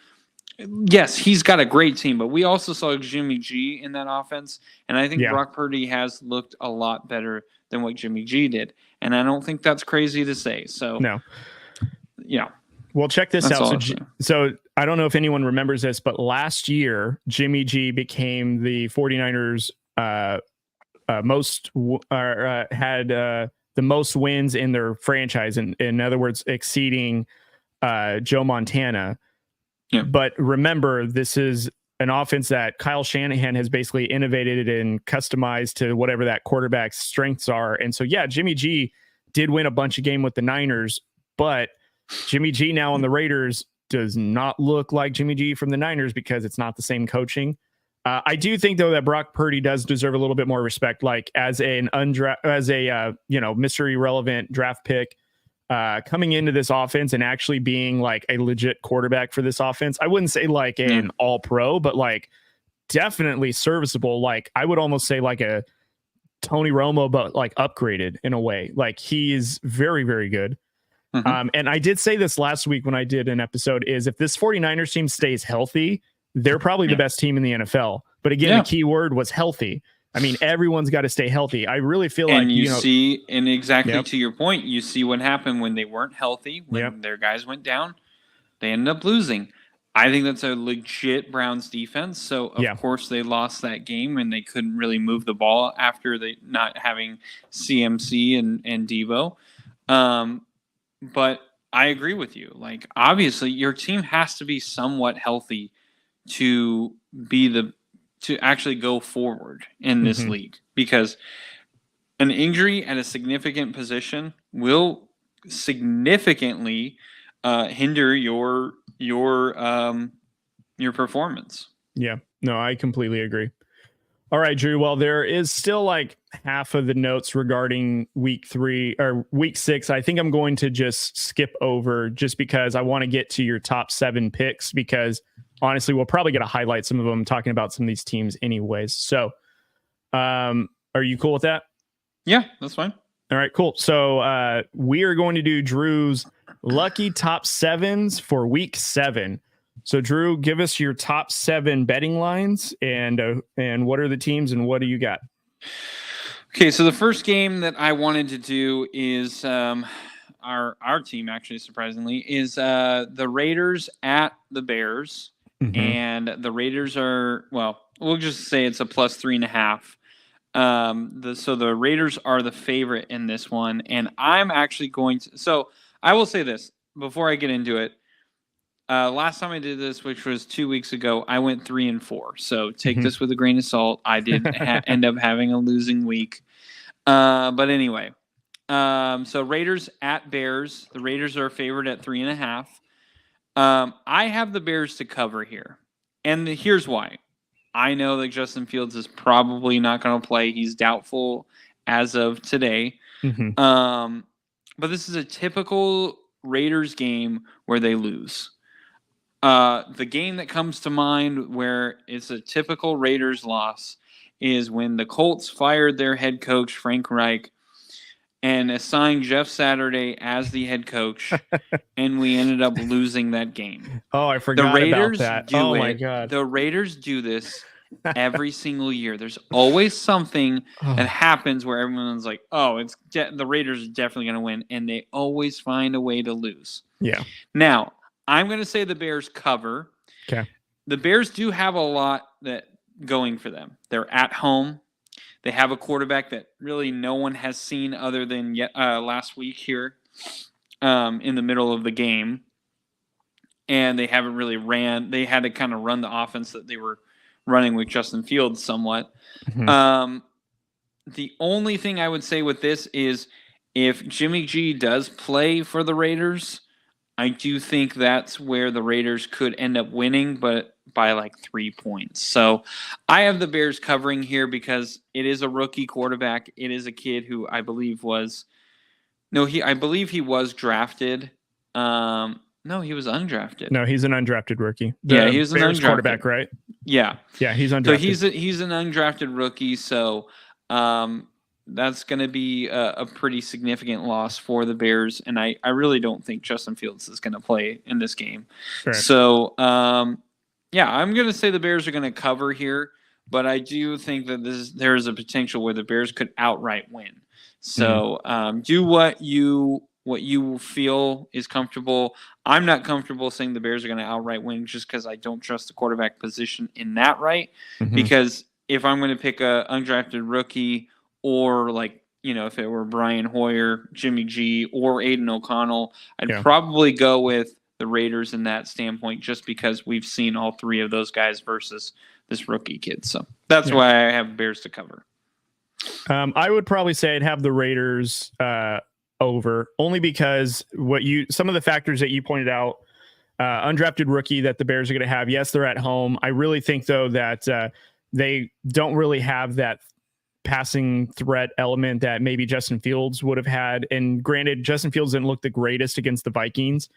Yes, he's got a great team, but we also saw Jimmy G in that offense, and I think Brock Purdy has looked a lot better than what Jimmy G did, and I don't think that's crazy to say. So, Well, check this out. So I don't know if anyone remembers this, but last year, Jimmy G became the 49ers had the most wins in their franchise, in other words, exceeding Joe Montana. Yeah. But remember, this is an offense that Kyle Shanahan has basically innovated and customized to whatever that quarterback's strengths are. And so, Jimmy G did win a bunch of games with the Niners, but Jimmy G now on the Raiders does not look like Jimmy G from the Niners because it's not the same coaching. I do think, though, that Brock Purdy does deserve a little bit more respect, like as a mystery relevant draft pick coming into this offense and actually being like a legit quarterback for this offense. I wouldn't say like an all pro, but like definitely serviceable. Like I would almost say like a Tony Romo, but like upgraded in a way. Like he is very, very good. Mm-hmm. And I did say this last week when I did an episode is if this 49ers team stays healthy, they're probably the best team in the NFL. But again, the key word was healthy. I mean, everyone's got to stay healthy. I really feel like you see, and exactly to your point, you see what happened when they weren't healthy, when their guys went down, they ended up losing. I think that's a legit Browns defense. So of course they lost that game and they couldn't really move the ball after they not having CMC and Deebo. But I agree with you. Like obviously your team has to be somewhat healthy to actually go forward in this league, because an injury at a significant position will significantly hinder your performance. Yeah, no, I completely agree. All right, Drew. Well, there is still like half of the notes regarding week 6. I think I'm going to just skip over just because I want to get to your top 7 picks, because honestly, we'll probably get to highlight some of them talking about some of these teams anyways. So are you cool with that? Yeah, that's fine. All right, cool. So we are going to do Drew's lucky top 7s for week 7. So Drew, give us your top 7 betting lines and what are the teams and what do you got? Okay, so the first game that I wanted to do is I our team, actually, surprisingly, is the Raiders at the Bears. Mhm. And the Raiders are, well, we'll just say it's a plus 3.5. So the Raiders are the favorite in this one. And I'm actually going to, so I will say this before I get into it. Last time I did this, which was 2 weeks ago, I went 3-4. So take Mhm. this with a grain of salt. I did end up having a losing week. But anyway, so Raiders at Bears. The Raiders are favored at 3.5. I have the Bears to cover here. And here's why. I know that Justin Fields is probably not going to play. He's doubtful as of today. Mhm. But this is a typical Raiders game where they lose. The game that comes to mind where it's a typical Raiders loss is when the Colts fired their head coach, Frank Reich, and assigned Jeff Saturday as the head coach, and we ended up losing that game. Oh, I The forgot Raiders about that. do Oh it. my god. The Raiders do this every single year. There's always something that happens where everyone's like, "Oh, the Raiders are definitely going to win," and they always find a way to lose. Yeah. Now, I'm going to say the Bears cover. Okay. The Bears do have a lot that going for them. They're at home. They have a quarterback that really no one has seen other than last week here in the middle of the game. And they haven't really ran. They had to kind of run the offense that they were running with Justin Fields somewhat. Mhm. The only thing I would say with this is if Jimmy G does play for the Raiders, I do think that's where the Raiders could end up winning, but by like 3 points. So I have the Bears covering here because it is a rookie quarterback. It is a kid who I believe was he was drafted. No, he was undrafted. No, he's an undrafted rookie. Yeah, he was an Bears undrafted quarterback, right? Yeah. Yeah, he's undrafted. So he's an undrafted rookie. So that's going to be a pretty significant loss for the Bears, and I really don't think Justin Fields is going to play in this game. Right. So yeah, I'm going to say the Bears are going to cover here, but I do think that there is a potential where the Bears could outright win. So do what you feel is comfortable. I'm not comfortable saying the Bears are going to outright win just because I don't trust the quarterback position in that right. Mhm. Because if I'm going to pick a undrafted rookie or if it were Brian Hoyer, Jimmy G, or Aiden O'Connell, I'd probably go with the Raiders in that standpoint just because we've seen all three of those guys versus this rookie kid. So that's why I have Bears to cover. I would probably say I'd have the Raiders over, only because some of the factors that you pointed out, undrafted rookie that the Bears are going to have. Yes, they're at home. I really think though that they don't really have that passing threat element that maybe Justin Fields would have had. And granted, Justin Fields didn't look the greatest against the Vikings,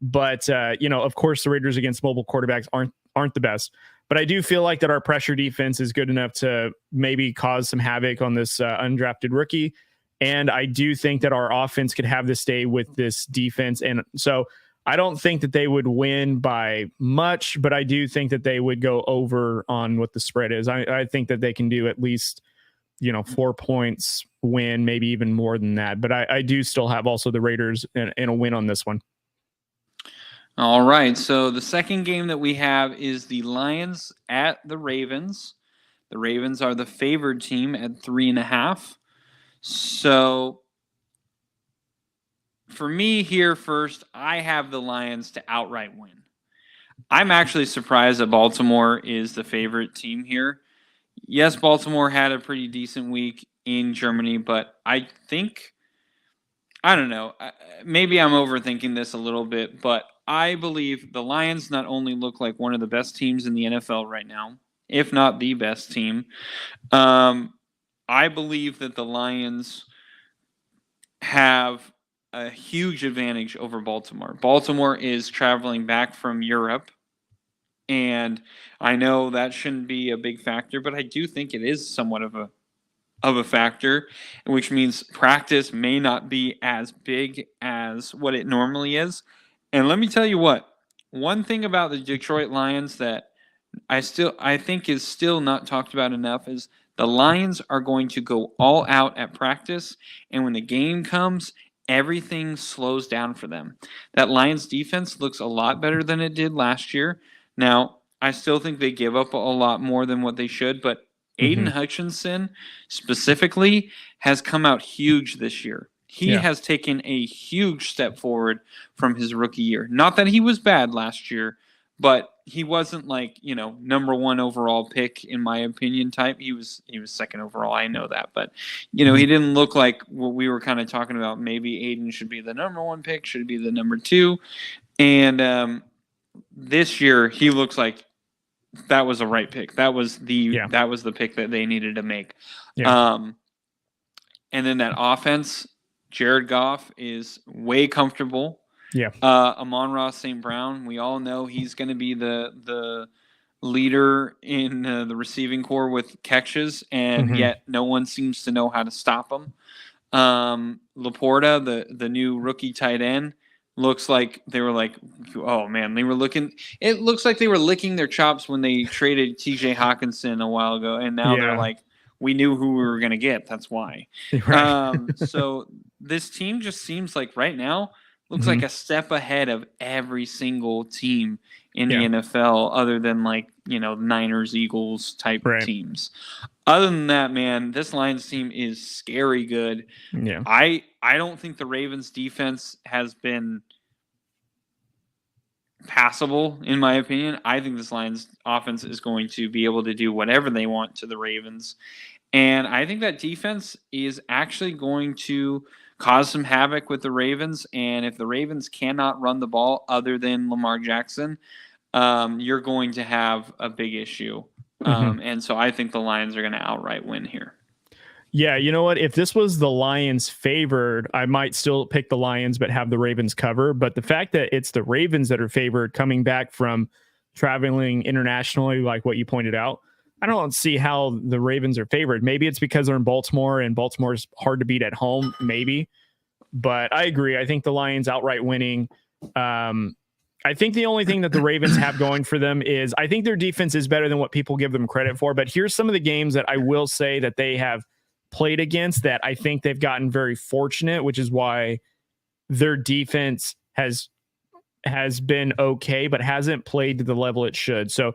but of course the Raiders against mobile quarterbacks aren't the best. But I do feel like that our pressure defense is good enough to maybe cause some havoc on this undrafted rookie. And I do think that our offense could have this day with this defense. And so I don't think that they would win by much, but I do think that they would go over on what the spread is. I think that they can do at least, 4 points win, maybe even more than that. But I do still have also the Raiders in a win on this one. All right. So the second game that we have is the Lions at the Ravens. The Ravens are the favored team at 3.5. So for me here first, I have the Lions to outright win. I'm actually surprised that Baltimore is the favorite team here. Yes, Baltimore had a pretty decent week in Germany, but I don't know, maybe I'm overthinking this a little bit, but I believe the Lions not only look like one of the best teams in the NFL right now, if not the best team, I believe that the Lions have a huge advantage over Baltimore. Baltimore is traveling back from Europe, and I know that shouldn't be a big factor, but I do think it is somewhat of a factor, which means practice may not be as big as what it normally is. And let me tell you what, one thing about the Detroit Lions that I think is still not talked about enough is the Lions are going to go all out at practice, and when the game comes, everything slows down for them. That Lions defense looks a lot better than it did last year. Now, I still think they give up a lot more than what they should, but Aiden Hutchinson specifically has come out huge this year. He has taken a huge step forward from his rookie year. Not that he was bad last year, but he wasn't like, number 1 overall pick in my opinion type. He was second overall. I know that, but he didn't look like what we were kind of talking about. Maybe Aiden should be the number 1 pick, should be the number 2. And this year he looks like that was a right pick. That was the pick that they needed to make. Yeah. And then that offense, Jared Goff is way comfortable. Yeah. Amon-Ra St. Brown, we all know he's going to be the leader in the receiving corps with catches, and yet no one seems to know how to stop him. Laporta, the new rookie tight end, looks like they were like, oh man, it looks like they were licking their chops when they traded TJ Hawkinson a while ago, and now they're like, we knew who we were going to get. That's why. Right. So this team just seems like right now looks like a step ahead of every single team in the NFL, other than Niners, Eagles type teams. Other than that, man, this Lions team is scary good. Yeah. I don't think the Ravens defense has been passable, in my opinion. I think this Lions offense is going to be able to do whatever they want to the Ravens. And I think that defense is actually going to cause some havoc with the Ravens. And if the Ravens cannot run the ball other than Lamar Jackson, you're going to have a big issue. And so I think the Lions are going to outright win here. Yeah, you know what? If this was the Lions favored, I might still pick the Lions, but have the Ravens cover. But the fact that it's the Ravens that are favored coming back from traveling internationally, like what you pointed out, I don't see how the Ravens are favored. Maybe it's because they're in Baltimore and Baltimore's hard to beat at home, maybe. But I agree. I think the Lions outright winning. I think the only thing that the Ravens have going for them is I think their defense is better than what people give them credit for. But here's some of the games that I will say that they have played against that I think they've gotten very fortunate, which is why their defense has been okay, but hasn't played to the level it should. So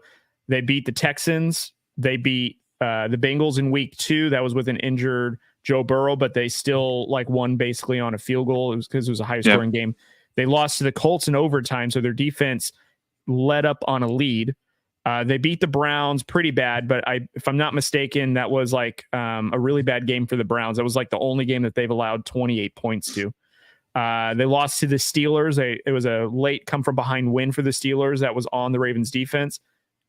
they beat the Texans. They beat the Bengals in week 2. That was with an injured Joe Burrow, but they still won basically on a field goal. It was because it was a high scoring game. They lost to the Colts in overtime, so their defense led up on a lead. They beat the Browns pretty bad, but if I'm not mistaken, that was a really bad game for the Browns. That was the only game that they've allowed 28 points to. They lost to the Steelers. It was a late come from behind win for the Steelers that was on the Ravens defense.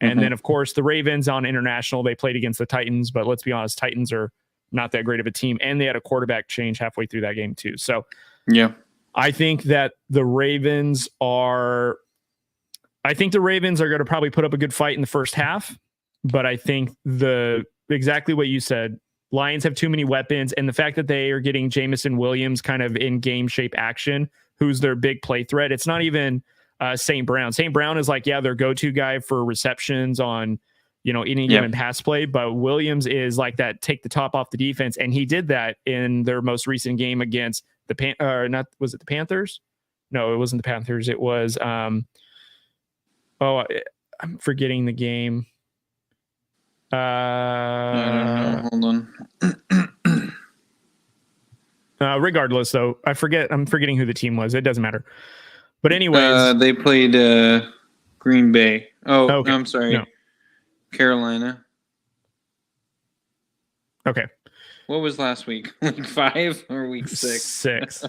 And then, of course, the Ravens on international, they played against the Titans, but let's be honest, Titans are not that great of a team. And they had a quarterback change halfway through that game too. So yeah, I think that the Ravens are going to probably put up a good fight in the first half, but I think exactly what you said, Lions have too many weapons, and the fact that they are getting Jameson Williams kind of in game shape action, who's their big play threat. It's not even St. Brown. St. Brown is their go-to guy for receptions on, any given pass play, but Williams is that take the top off the defense, and he did that in their most recent game against was it the Panthers? No, it wasn't the Panthers. It was I'm forgetting the game. I don't know. Hold on. Regardless, though, I'm forgetting who the team was. It doesn't matter. But anyways, they played Green Bay. Oh, okay. I'm sorry, No. Carolina. Okay. What was last week? Week 5 or week 6? 6.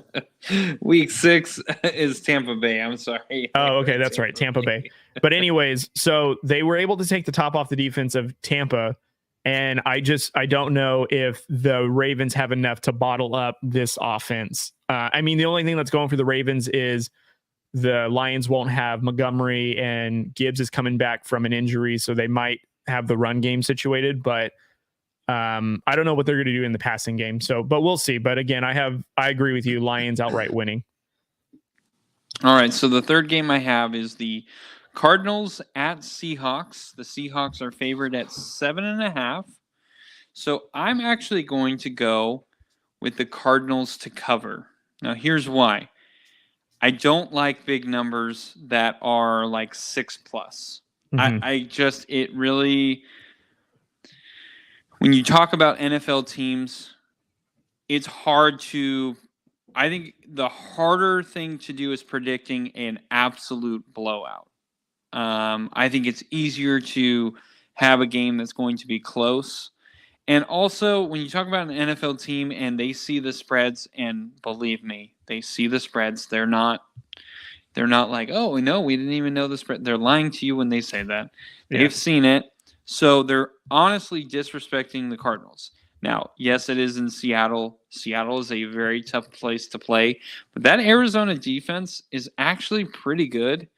Week 6 is Tampa Bay. I'm sorry. Oh, okay. That's right. Tampa Bay. But anyways, so they were able to take the top off the defense of Tampa. And I don't know if the Ravens have enough to bottle up this offense. The only thing that's going for the Ravens is the Lions won't have Montgomery, and Gibbs is coming back from an injury. So they might have the run game situated, but I don't know what they're going to do in the passing game. So, but we'll see. But again, I agree with you. Lions outright winning. All right. So the third game I have is the Cardinals at Seahawks. The Seahawks are favored at 7.5. So I'm actually going to go with the Cardinals to cover. Now, here's why. I don't like big numbers that are like 6+. It really, when you talk about NFL teams, it's hard to, I think the harder thing to do is predicting an absolute blowout. I think it's easier to have a game that's going to be close. And also, when you talk about an NFL team and they see the spreads, and believe me, they see the spreads, they're not like, oh, no, we didn't even know the spread. They're lying to you when they say that. They've seen it. So they're honestly disrespecting the Cardinals. Now, yes, it is in Seattle. Seattle is a very tough place to play. But that Arizona defense is actually pretty good.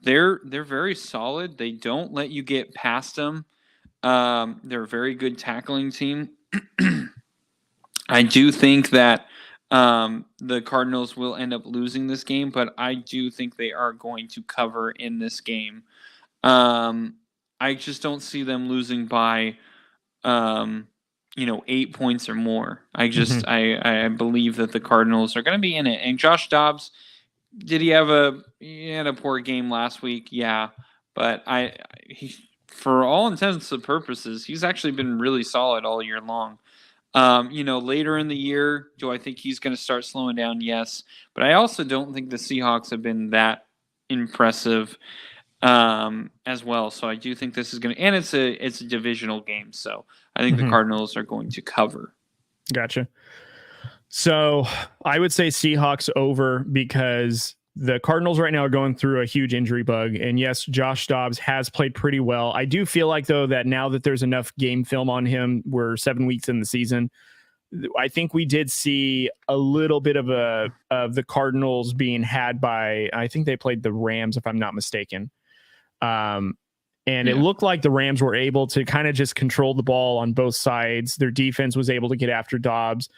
They're very solid. They don't let you get past them. They're a very good tackling team. I do think that the Cardinals will end up losing this game, but I do think they are going to cover in this game. I just don't see them losing by, 8 points or more. I believe that the Cardinals are going to be in it. And Josh Dobbs, he had a poor game last week? Yeah, but for all intents and purposes, he's actually been really solid all year long. Later in the year, do I think he's going to start slowing down? Yes. But I also don't think the Seahawks have been that impressive as well. So I do think this is going to, and it's a divisional game. So I think the Cardinals are going to cover. Gotcha. So I would say Seahawks over, because the Cardinals right now are going through a huge injury bug. And yes, Josh Dobbs has played pretty well. I do feel like, though, that now that there's enough game film on him, we're 7 weeks in the season, I think we did see a little bit of the Cardinals being had by, I think they played the Rams, if I'm not mistaken. It looked like the Rams were able to kind of just control the ball on both sides. Their defense was able to get after Dobbs.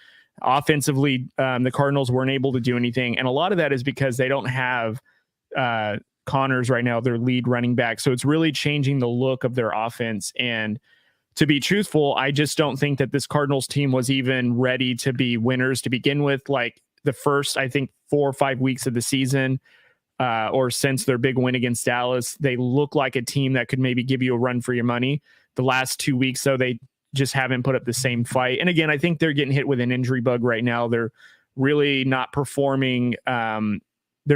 Offensively, the Cardinals weren't able to do anything. And a lot of that is because they don't have Connors right now, their lead running back. So it's really changing the look of their offense. And to be truthful, I just don't think that this Cardinals team was even ready to be winners to begin with. Like the first, I think, 4 or 5 weeks of the season, or since their big win against Dallas, they look like a team that could maybe give you a run for your money. The last 2 weeks, though, they just haven't put up the same fight. And again, I think they're getting hit with an injury bug right now. They're really not performing. They're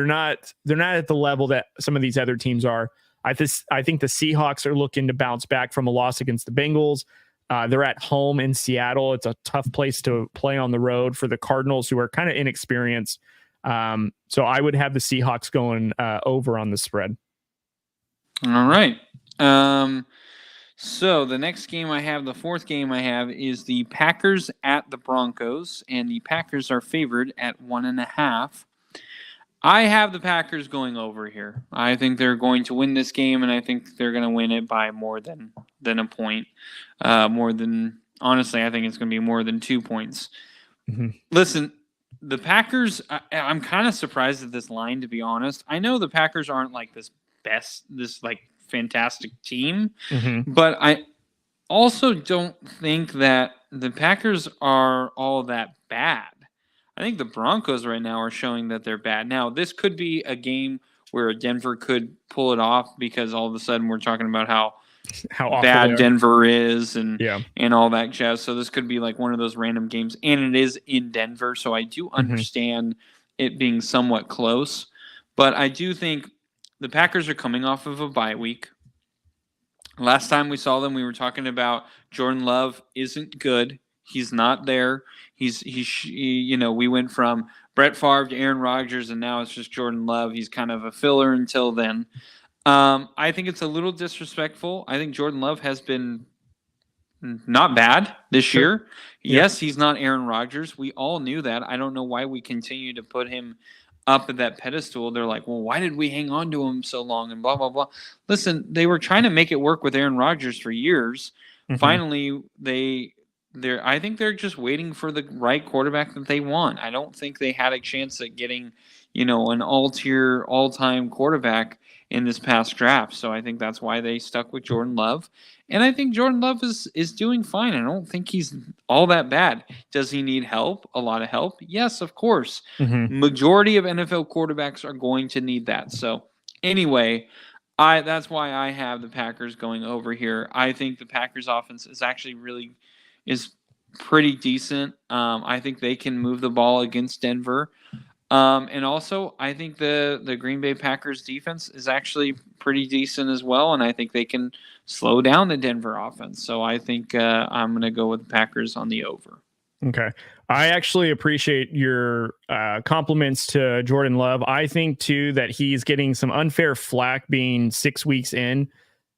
not at the level that some of these other teams are. I think the Seahawks are looking to bounce back from a loss against the Bengals. They're at home in Seattle. It's a tough place to play on the road for the Cardinals, who are kind of inexperienced. So I would have the Seahawks going over on the spread. All right. So the next game I have, the fourth game I have, is the Packers at the Broncos, and the Packers are favored at 1.5. I have the Packers going over here. I think they're going to win this game, and I think they're going to win it by more than a point. Honestly, I think it's going to be more than 2 points. Listen, the Packers, I'm kind of surprised at this line, to be honest. I know the Packers aren't like this fantastic team, but I also don't think that the Packers are all that bad. I think the Broncos right now are showing that they're bad. Now, this could be a game where Denver could pull it off, because all of a sudden we're talking about how bad Denver is and all that jazz. So this could be like one of those random games, and it is in Denver, so I do understand it being somewhat close. But I do think the Packers are coming off of a bye week. Last time we saw them, we were talking about Jordan Love isn't good. He's not there. We went from Brett Favre to Aaron Rodgers, and now it's just Jordan Love. He's kind of a filler until then. I think it's a little disrespectful. I think Jordan Love has been not bad this year. Yes, he's not Aaron Rodgers. We all knew that. I don't know why we continue to put him up at that pedestal. They're like, well, why did we hang on to him so long, and blah, blah, blah. Listen, they were trying to make it work with Aaron Rodgers for years. Finally, they I think they're just waiting for the right quarterback that they want. I don't think they had a chance at getting, an all-tier, all-time quarterback in this past draft. So I think that's why they stuck with Jordan Love. And I think Jordan Love is doing fine. I don't think he's all that bad. Does he need help? A lot of help? Yes, of course. Majority of NFL quarterbacks are going to need that. So anyway, that's why I have the Packers going over here. I think the Packers offense is actually is pretty decent. I think they can move the ball against Denver. And also, I think the Green Bay Packers defense is actually pretty decent as well, and I think they can slow down the Denver offense. So I think I'm going to go with the Packers on the over. Okay. I actually appreciate your compliments to Jordan Love. I think, too, that he's getting some unfair flack being 6 weeks in.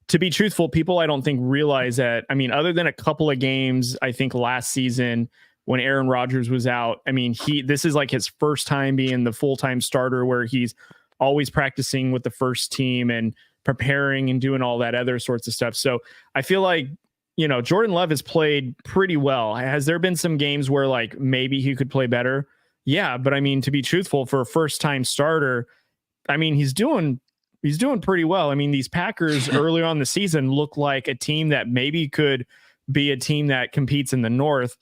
To be truthful, people I don't think realize that. I mean, other than a couple of games, I think last season when Aaron Rodgers was out, I mean, this is like his first time being the full-time starter where he's always practicing with the first team and preparing and doing all that other sorts of stuff. So I feel like, Jordan Love has played pretty well. Has there been some games where like maybe he could play better? Yeah. But I mean, to be truthful, for a first-time starter, I mean, he's doing pretty well. I mean, these Packers earlier on the season look like a team that maybe could be a team that competes in the North,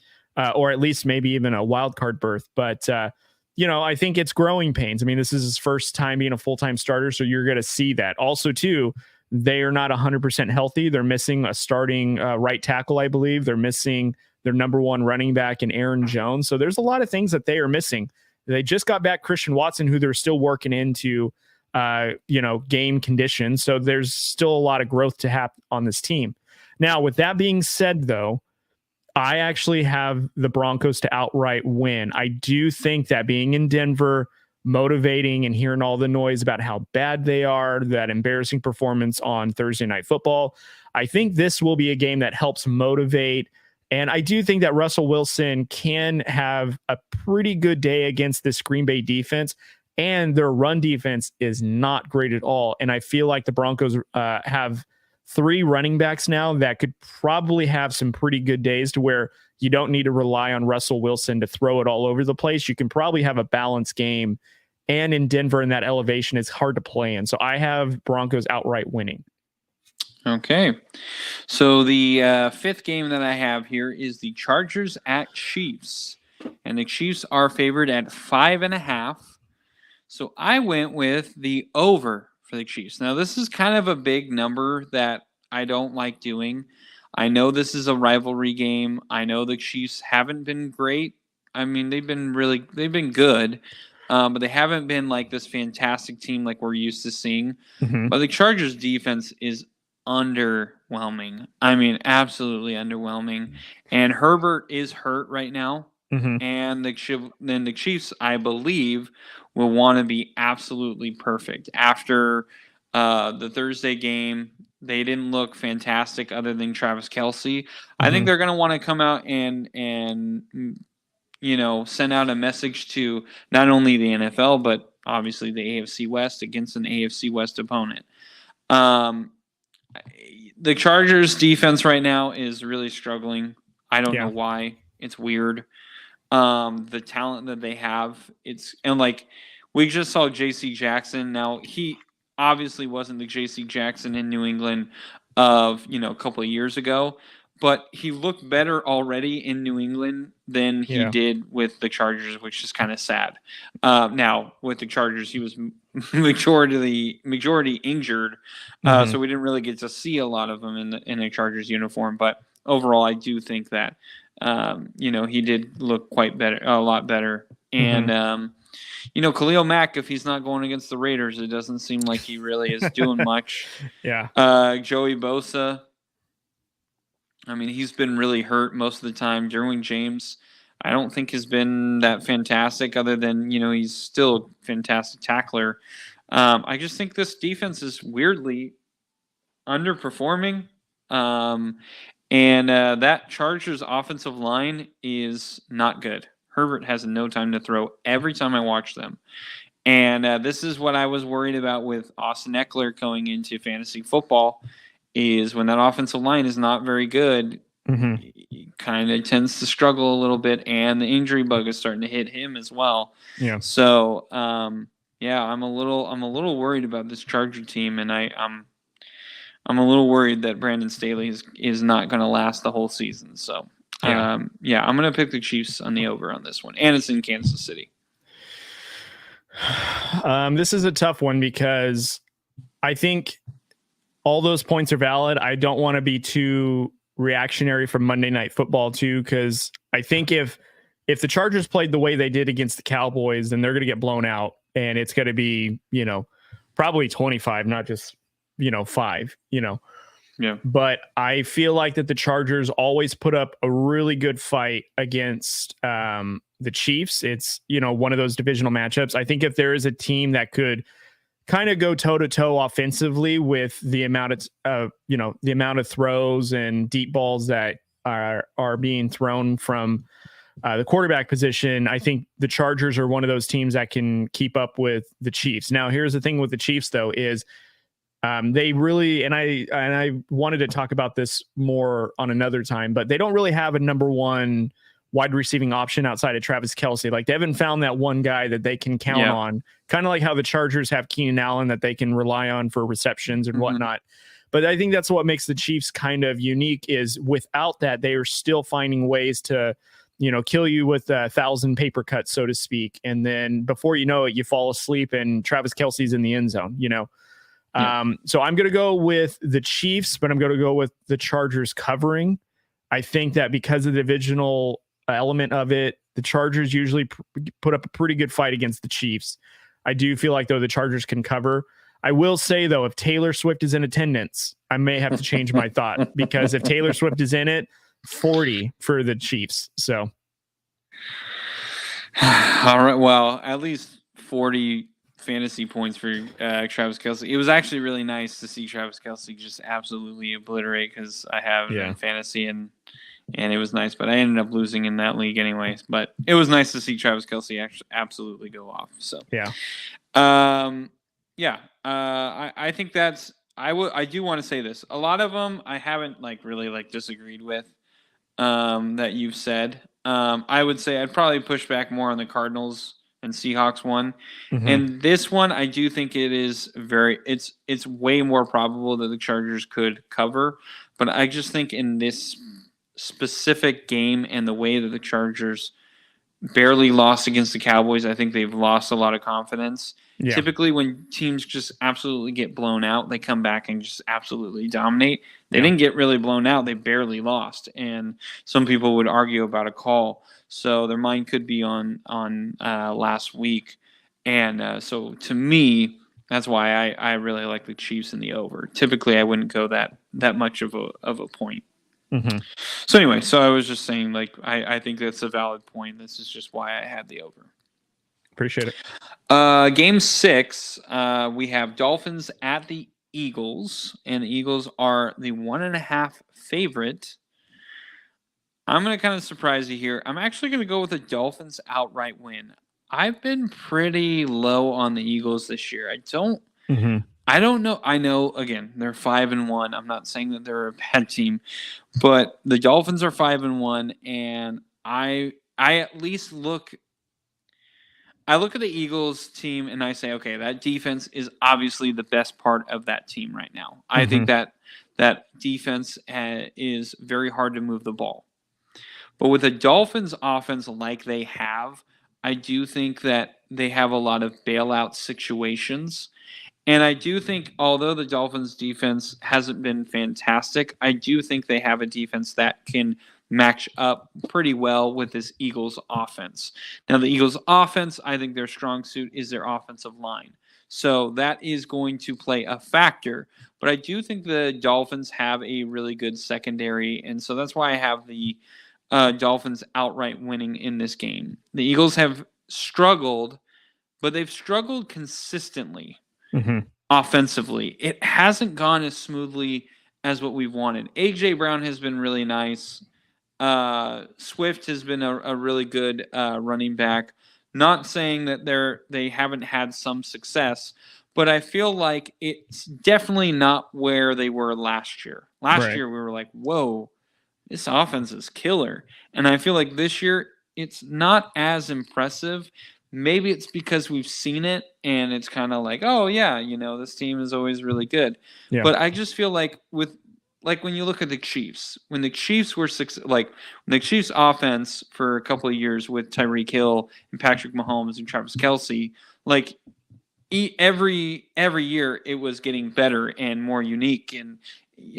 or at least maybe even a wild card berth. But, I think it's growing pains. I mean, this is his first time being a full-time starter, so you're going to see that. Also, too, they are not 100% healthy. They're missing a starting right tackle, I believe. They're missing their number one running back in Aaron Jones. So there's a lot of things that they are missing. They just got back Christian Watson, who they're still working into game conditions. So there's still a lot of growth to happen on this team. Now, with that being said, though, I actually have the Broncos to outright win. I do think that being in Denver, motivating and hearing all the noise about how bad they are, that embarrassing performance on Thursday Night Football, I think this will be a game that helps motivate. And I do think that Russell Wilson can have a pretty good day against this Green Bay defense. And their run defense is not great at all. And I feel like the Broncos have 3 running backs now that could probably have some pretty good days to where you don't need to rely on Russell Wilson to throw it all over the place. You can probably have a balanced game. And in Denver, in that elevation, it's hard to play in. So I have Broncos outright winning. Okay. So the 5th game that I have here is the Chargers at Chiefs. And the Chiefs are favored at 5.5. So I went with the over for the Chiefs. Now, this is kind of a big number that I don't like doing. I know this is a rivalry game. I know the Chiefs haven't been great. I mean, they've been good, but they haven't been like this fantastic team like we're used to seeing. But the Chargers defense is underwhelming. I mean, absolutely underwhelming. And Herbert is hurt right now. And the Chiefs, I believe, will want to be absolutely perfect. After the Thursday game, they didn't look fantastic other than Travis Kelce. I think they're going to want to come out and send out a message to not only the NFL, but obviously the AFC West against an AFC West opponent. The Chargers defense right now is really struggling. I don't know why. It's weird. The talent that they have, we just saw J.C. Jackson. Now, he obviously wasn't the J.C. Jackson in New England of, a couple of years ago, but he looked better already in New England than he did with the Chargers, which is kind of sad. Now, with the Chargers, he was majority injured, so we didn't really get to see a lot of him in a Chargers uniform. But overall, I do think that he did look a lot better. And Khalil Mack, if he's not going against the Raiders, it doesn't seem like he really is doing much. Joey Bosa, I mean, he's been really hurt most of the time. Derwin James, I don't think has been that fantastic, other than, he's still a fantastic tackler. I just think this defense is weirdly underperforming. And that Chargers offensive line is not good. Herbert has no time to throw every time I watch them. And this is what I was worried about with Austin Eckler going into fantasy football, is when that offensive line is not very good, he kind of tends to struggle a little bit, and the injury bug is starting to hit him as well. Yeah. So, yeah, I'm a little worried about this Charger team, and I'm a little worried that Brandon Staley is not going to last the whole season. So, yeah, I'm going to pick the Chiefs on the over on this one, and it's in Kansas City. This is a tough one because I think all those points are valid. I don't want to be too reactionary from Monday Night Football too, because I think if the Chargers played the way they did against the Cowboys, then they're going to get blown out, and it's going to be, probably 25, not just 5. Yeah. But I feel like that the Chargers always put up a really good fight against the Chiefs. It's, one of those divisional matchups. I think if there is a team that could kind of go toe to toe offensively with the amount of, the amount of throws and deep balls that are being thrown from the quarterback position, I think the Chargers are one of those teams that can keep up with the Chiefs. Now, here's the thing with the Chiefs, though, is they really, and I wanted to talk about this more on another time, but they don't really have a number one wide receiving option outside of Travis Kelce. Like, they haven't found that one guy that they can count on, kind of like how the Chargers have Keenan Allen that they can rely on for receptions and whatnot. But I think that's what makes the Chiefs kind of unique, is without that, they are still finding ways to, kill you with 1,000 paper cuts, so to speak. And then before you know it, you fall asleep and Travis Kelce's in the end zone, So I'm going to go with the Chiefs, but I'm going to go with the Chargers covering. I think that because of the divisional element of it, the Chargers usually put up a pretty good fight against the Chiefs. I do feel like, though, the Chargers can cover. I will say, though, if Taylor Swift is in attendance, I may have to change my thought, because if Taylor Swift is in it, 40 for the Chiefs. So, all right. Well, at least 40 fantasy points for Travis Kelce. It was actually really nice to see Travis Kelce just absolutely obliterate, because I have in fantasy, and it was nice. But I ended up losing in that league anyways. But it was nice to see Travis Kelce actually absolutely go off. So I think that's. I do want to say this. A lot of them I haven't really disagreed with that you've said. I would say I'd probably push back more on the Cardinals and Seahawks one. And this one, I do think it is it's way more probable that the Chargers could cover. But I just think in this specific game and the way that the Chargers barely lost against the Cowboys, I think they've lost a lot of confidence. Yeah. Typically, when teams just absolutely get blown out, they come back and just absolutely dominate. They didn't get really blown out. They barely lost. And some people would argue about a call. So their mind could be on last week. And so to me, that's why I really like the Chiefs in the over. Typically, I wouldn't go that much of a point. So anyway, I was just saying, I think that's a valid point. This is just why I had the over. Appreciate it. Game 6, we have Dolphins at the Eagles, and the Eagles are the 1.5 favorite. I'm going to kind of surprise you here. I'm actually going to go with the Dolphins outright win. I've been pretty low on the Eagles this year. I don't know. I know, again, they're 5-1. I'm not saying that they're a bad team, but the Dolphins are 5-1, and I at least look at the Eagles team and I say, okay, that defense is obviously the best part of that team right now. I think that defense is very hard to move the ball. But with the Dolphins offense like they have, I do think that they have a lot of bailout situations. And I do think, although the Dolphins defense hasn't been fantastic, I do think they have a defense that can match up pretty well with this Eagles offense. Now, the Eagles offense, I think their strong suit is their offensive line. So that is going to play a factor. But I do think the Dolphins have a really good secondary. And so that's why I have the Dolphins outright winning in this game. The Eagles have struggled, but they've struggled consistently offensively. It hasn't gone as smoothly as what we've wanted. A.J. Brown has been really nice. Swift has been a really good running back. Not saying that they haven't had some success, but I feel like it's definitely not where they were last year. Last year we were like, whoa, this offense is killer. And I feel like this year it's not as impressive. Maybe it's because we've seen it and it's kind of like, oh yeah, this team is always really good. Yeah. But I just feel like when you look at the Chiefs, when the Chiefs were when the Chiefs offense for a couple of years with Tyreek Hill and Patrick Mahomes and Travis Kelce, like every year it was getting better and more unique. And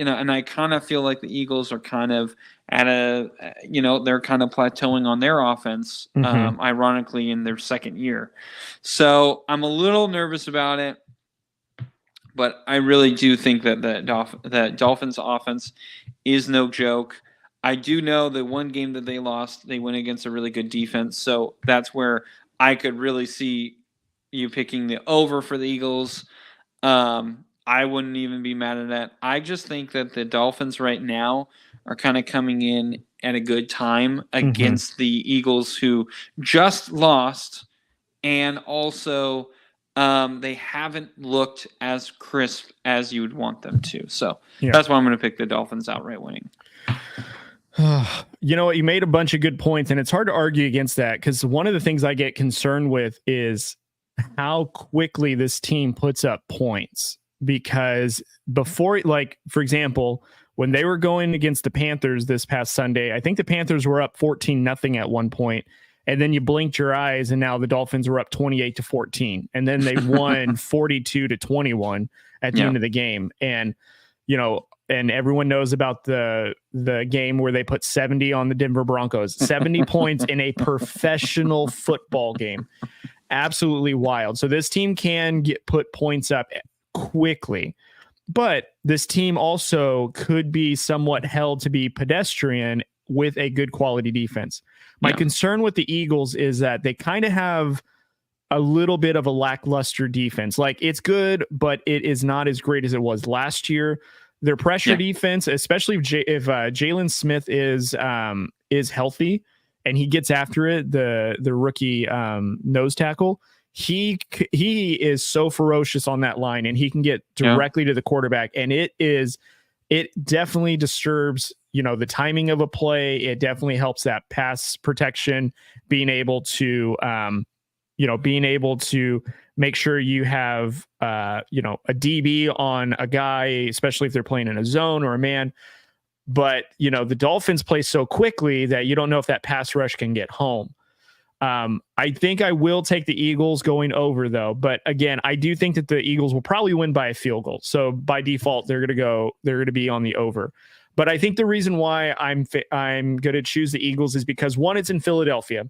and I kind of feel like the Eagles are kind of at they're kind of plateauing on their offense, ironically in their second year. So I'm a little nervous about it, but I really do think that that Dolphins offense is no joke. I do know that one game that they lost, they went against a really good defense. So that's where I could really see you picking the over for the Eagles. I wouldn't even be mad at that. I just think that the Dolphins right now are kind of coming in at a good time against the Eagles, who just lost, and also they haven't looked as crisp as you would want them to. So that's why I'm going to pick the Dolphins outright winning. You know what? You made a bunch of good points, and it's hard to argue against that, because one of the things I get concerned with is how quickly this team puts up points. Because before, like, for example, when they were going against the Panthers this past Sunday, I think the Panthers were up 14-0 at one point, and then you blinked your eyes and now the Dolphins were up 28-14, and then they won 42-21 at the end of the game. And and everyone knows about the game where they put 70 on the Denver Broncos, 70 points in a professional football game. Absolutely wild. So this team can put points up quickly, but this team also could be somewhat held to be pedestrian with a good quality defense. My concern with the Eagles is that they kind of have a little bit of a lackluster defense. Like, it's good, but it is not as great as it was last year. Their pressure defense, especially if Jalen Smith is healthy and he gets after it, the rookie nose tackle, he is so ferocious on that line, and he can get directly to the quarterback, and it definitely disturbs the timing of a play. It definitely helps that pass protection, being able to make sure you have a DB on a guy, especially if they're playing in a zone or a man. But the Dolphins play so quickly that you don't know if that pass rush can get home. I think I will take the Eagles going over, though. But again, I do think that the Eagles will probably win by a field goal. So by default, they're going to be on the over. But I think the reason why I'm going to choose the Eagles is because, one, it's in Philadelphia.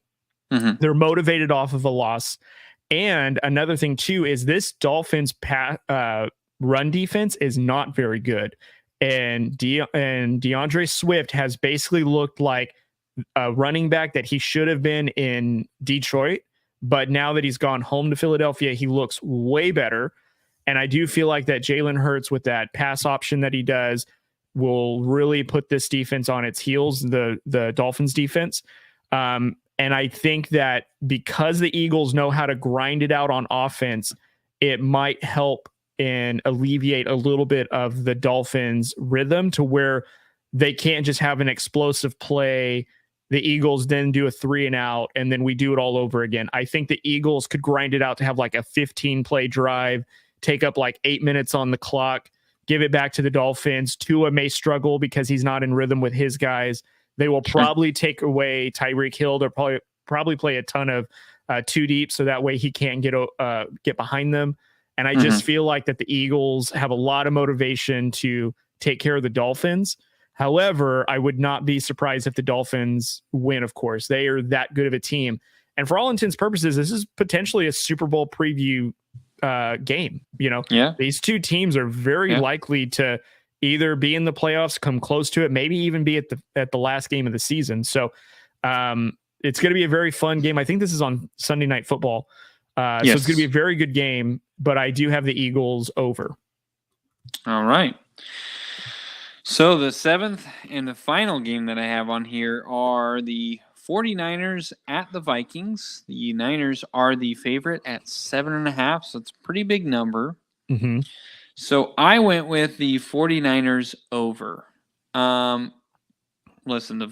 They're motivated off of a loss. And another thing, too, is this Dolphins run defense is not very good. And DeAndre Swift has basically looked like a running back that he should have been in Detroit. But now that he's gone home to Philadelphia, he looks way better. And I do feel like that Jalen Hurts, with that pass option that he does, will really put this defense on its heels, the Dolphins defense. And I think that because the Eagles know how to grind it out on offense, it might help and alleviate a little bit of the Dolphins' rhythm, to where they can't just have an explosive play, the Eagles then do a 3-and-out, and then we do it all over again. I think the Eagles could grind it out to have like a 15-play drive, take up like 8 minutes on the clock, give it back to the Dolphins. Tua may struggle because he's not in rhythm with his guys. They will probably take away Tyreek Hill. They'll probably play a ton of two deep, so that way he can't get behind them. And I just feel like that the Eagles have a lot of motivation to take care of the Dolphins. However, I would not be surprised if the Dolphins win, of course. They are that good of a team. And for all intents and purposes, this is potentially a Super Bowl preview game. These two teams are very likely to either be in the playoffs, come close to it, maybe even be at the last game of the season. So it's going to be a very fun game. I think this is on Sunday Night Football. So it's going to be a very good game, but I do have the Eagles over. All right. So the seventh and the final game that I have on here are the 49ers at the Vikings. The Niners are the favorite at 7.5, so it's a pretty big number. So I went with the 49ers over. listen, the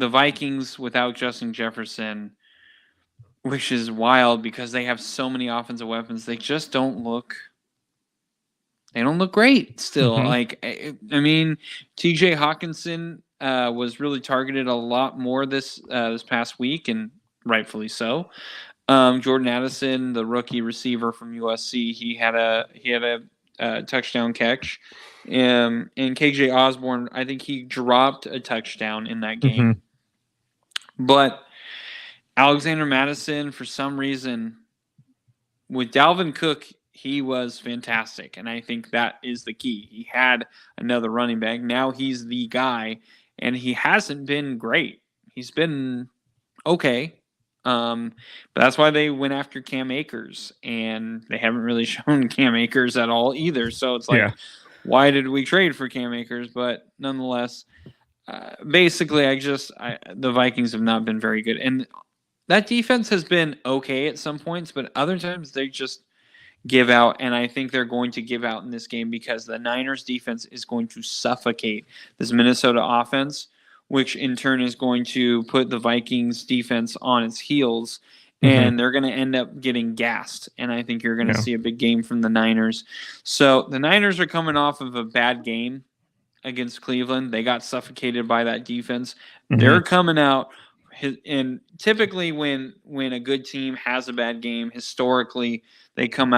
Vikings without Justin Jefferson, which is wild because they have so many offensive weapons, they just don't look. They don't look great still. Mhm. Like, I mean, T.J. Hawkinson was really targeted a lot more this past week, and rightfully so. Jordan Addison, the rookie receiver from USC, he had a touchdown catch. And KJ Osborne, I think he dropped a touchdown in that game. But Alexander Mattison, for some reason, with Dalvin Cook, he was fantastic. And I think that is the key. He had another running back. Now he's the guy, and he hasn't been great. He's been okay. But that's why they went after Cam Akers, and they haven't really shown Cam Akers at all either. So it's like, why did we trade for Cam Akers? But nonetheless, basically, the Vikings have not been very good, and that defense has been okay at some points, but other times they just give out, and I think they're going to give out in this game because the Niners defense is going to suffocate this Minnesota offense, which in turn is going to put the Vikings defense on its heels, and they're going to end up getting gassed. And I think you're going to see a big game from the Niners. So the Niners are coming off of a bad game against Cleveland. They got suffocated by that defense. They're coming out, and typically when a good team has a bad game, historically they come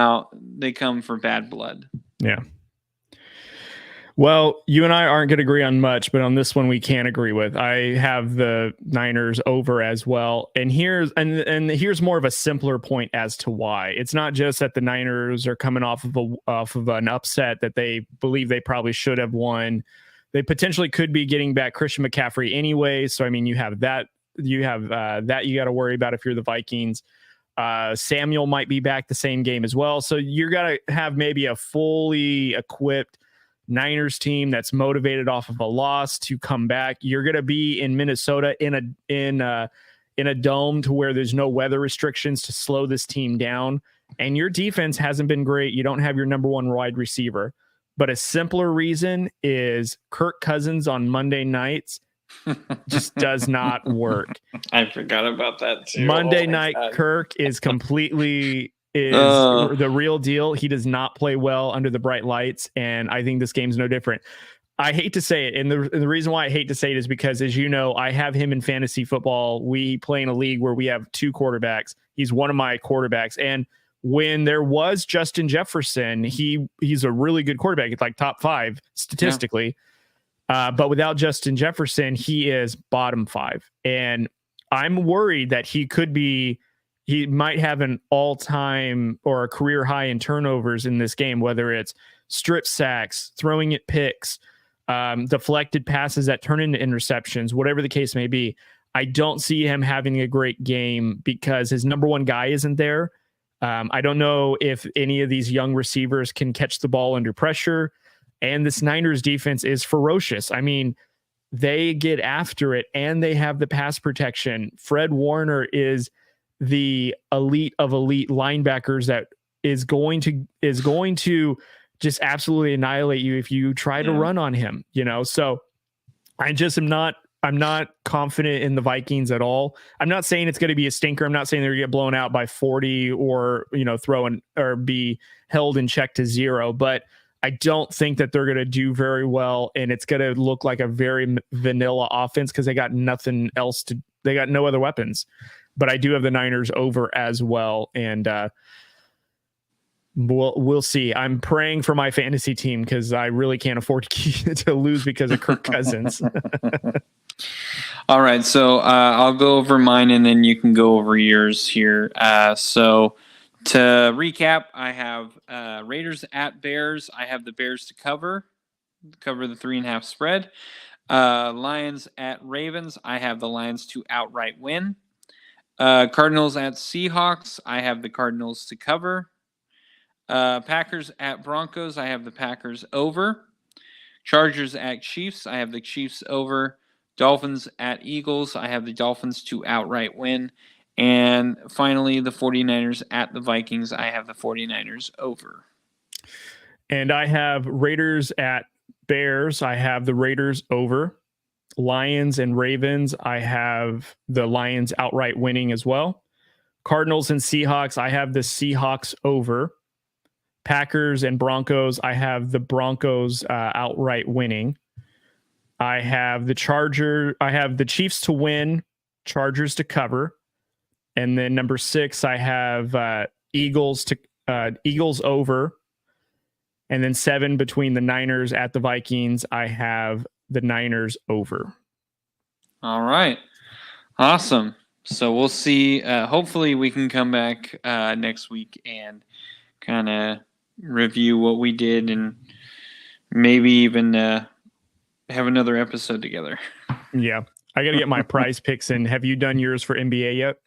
for bad blood. Yeah. Well, you and I aren't going to agree on much, but on this one we can agree with. I have the Niners over as well. And here's more of a simpler point as to why. It's not just that the Niners are coming off of an upset that they believe they probably should have won. They potentially could be getting back Christian McCaffrey anyway. So I mean, you have that you got to worry about if you're the Vikings. Samuel might be back the same game as well. So you're going to have maybe a fully equipped Niners team that's motivated off of a loss to come back. You're going to be in Minnesota in a dome to where there's no weather restrictions to slow this team down. And your defense hasn't been great. You don't have your number one wide receiver. But a simpler reason is Kirk Cousins on Monday nights just does not work. I forgot about that too. Monday night God. Kirk is the real deal. He does not play well under the bright lights, and I think this game's no different. I hate to say it, and the reason why I hate to say it is because, as you know, I have him in fantasy football. We play in a league where we have two quarterbacks. He's one of my quarterbacks, and when there was Justin Jefferson, he's a really good quarterback. It's like top 5 statistically. Yeah. But without Justin Jefferson, he is bottom 5. And I'm worried that he might have an all-time or a career high in turnovers in this game, whether it's strip sacks, throwing it picks, deflected passes that turn into interceptions, whatever the case may be. I don't see him having a great game because his number one guy isn't there. I don't know if any of these young receivers can catch the ball under pressure. And this Niners defense is ferocious. I mean, they get after it and they have the pass protection. Fred Warner is the elite of elite linebackers that is going to just absolutely annihilate you if you try to run on him, So I'm not confident in the Vikings at all. I'm not saying it's going to be a stinker. I'm not saying they're going to get blown out by 40 or, or be held in check to 0, but I don't think that they're going to do very well. And it's going to look like a very vanilla offense because they got nothing else they got no other weapons, but I do have the Niners over as well. And, we'll see. I'm praying for my fantasy team because I really can't afford to lose because of Kirk Cousins. All right, so I'll go over mine and then you can go over yours here. So to recap, I have Raiders at Bears. I have the Bears to cover the 3.5 spread. Lions at Ravens. I have the Lions to outright win. Cardinals at Seahawks. I have the Cardinals to cover. Packers at Broncos. I have the Packers over. Chargers at Chiefs. I have the Chiefs over. Dolphins at Eagles. I have the Dolphins to outright win. And finally, the 49ers at the Vikings. I have the 49ers over. And I have Raiders at Bears. I have the Raiders over. Lions and Ravens, I have the Lions outright winning as well. Cardinals and Seahawks, I have the Seahawks over. Packers and Broncos, I have the Broncos outright winning. I have the Chiefs to win, Chargers to cover. And then number 6, I have Eagles over. And then 7 between the Niners at the Vikings, I have the Niners over. All right. Awesome. So we'll see. Hopefully we can come back next week and kind of review what we did and maybe even have another episode together. Yeah. I got to get my prize picks in. Have you done yours for NBA yet?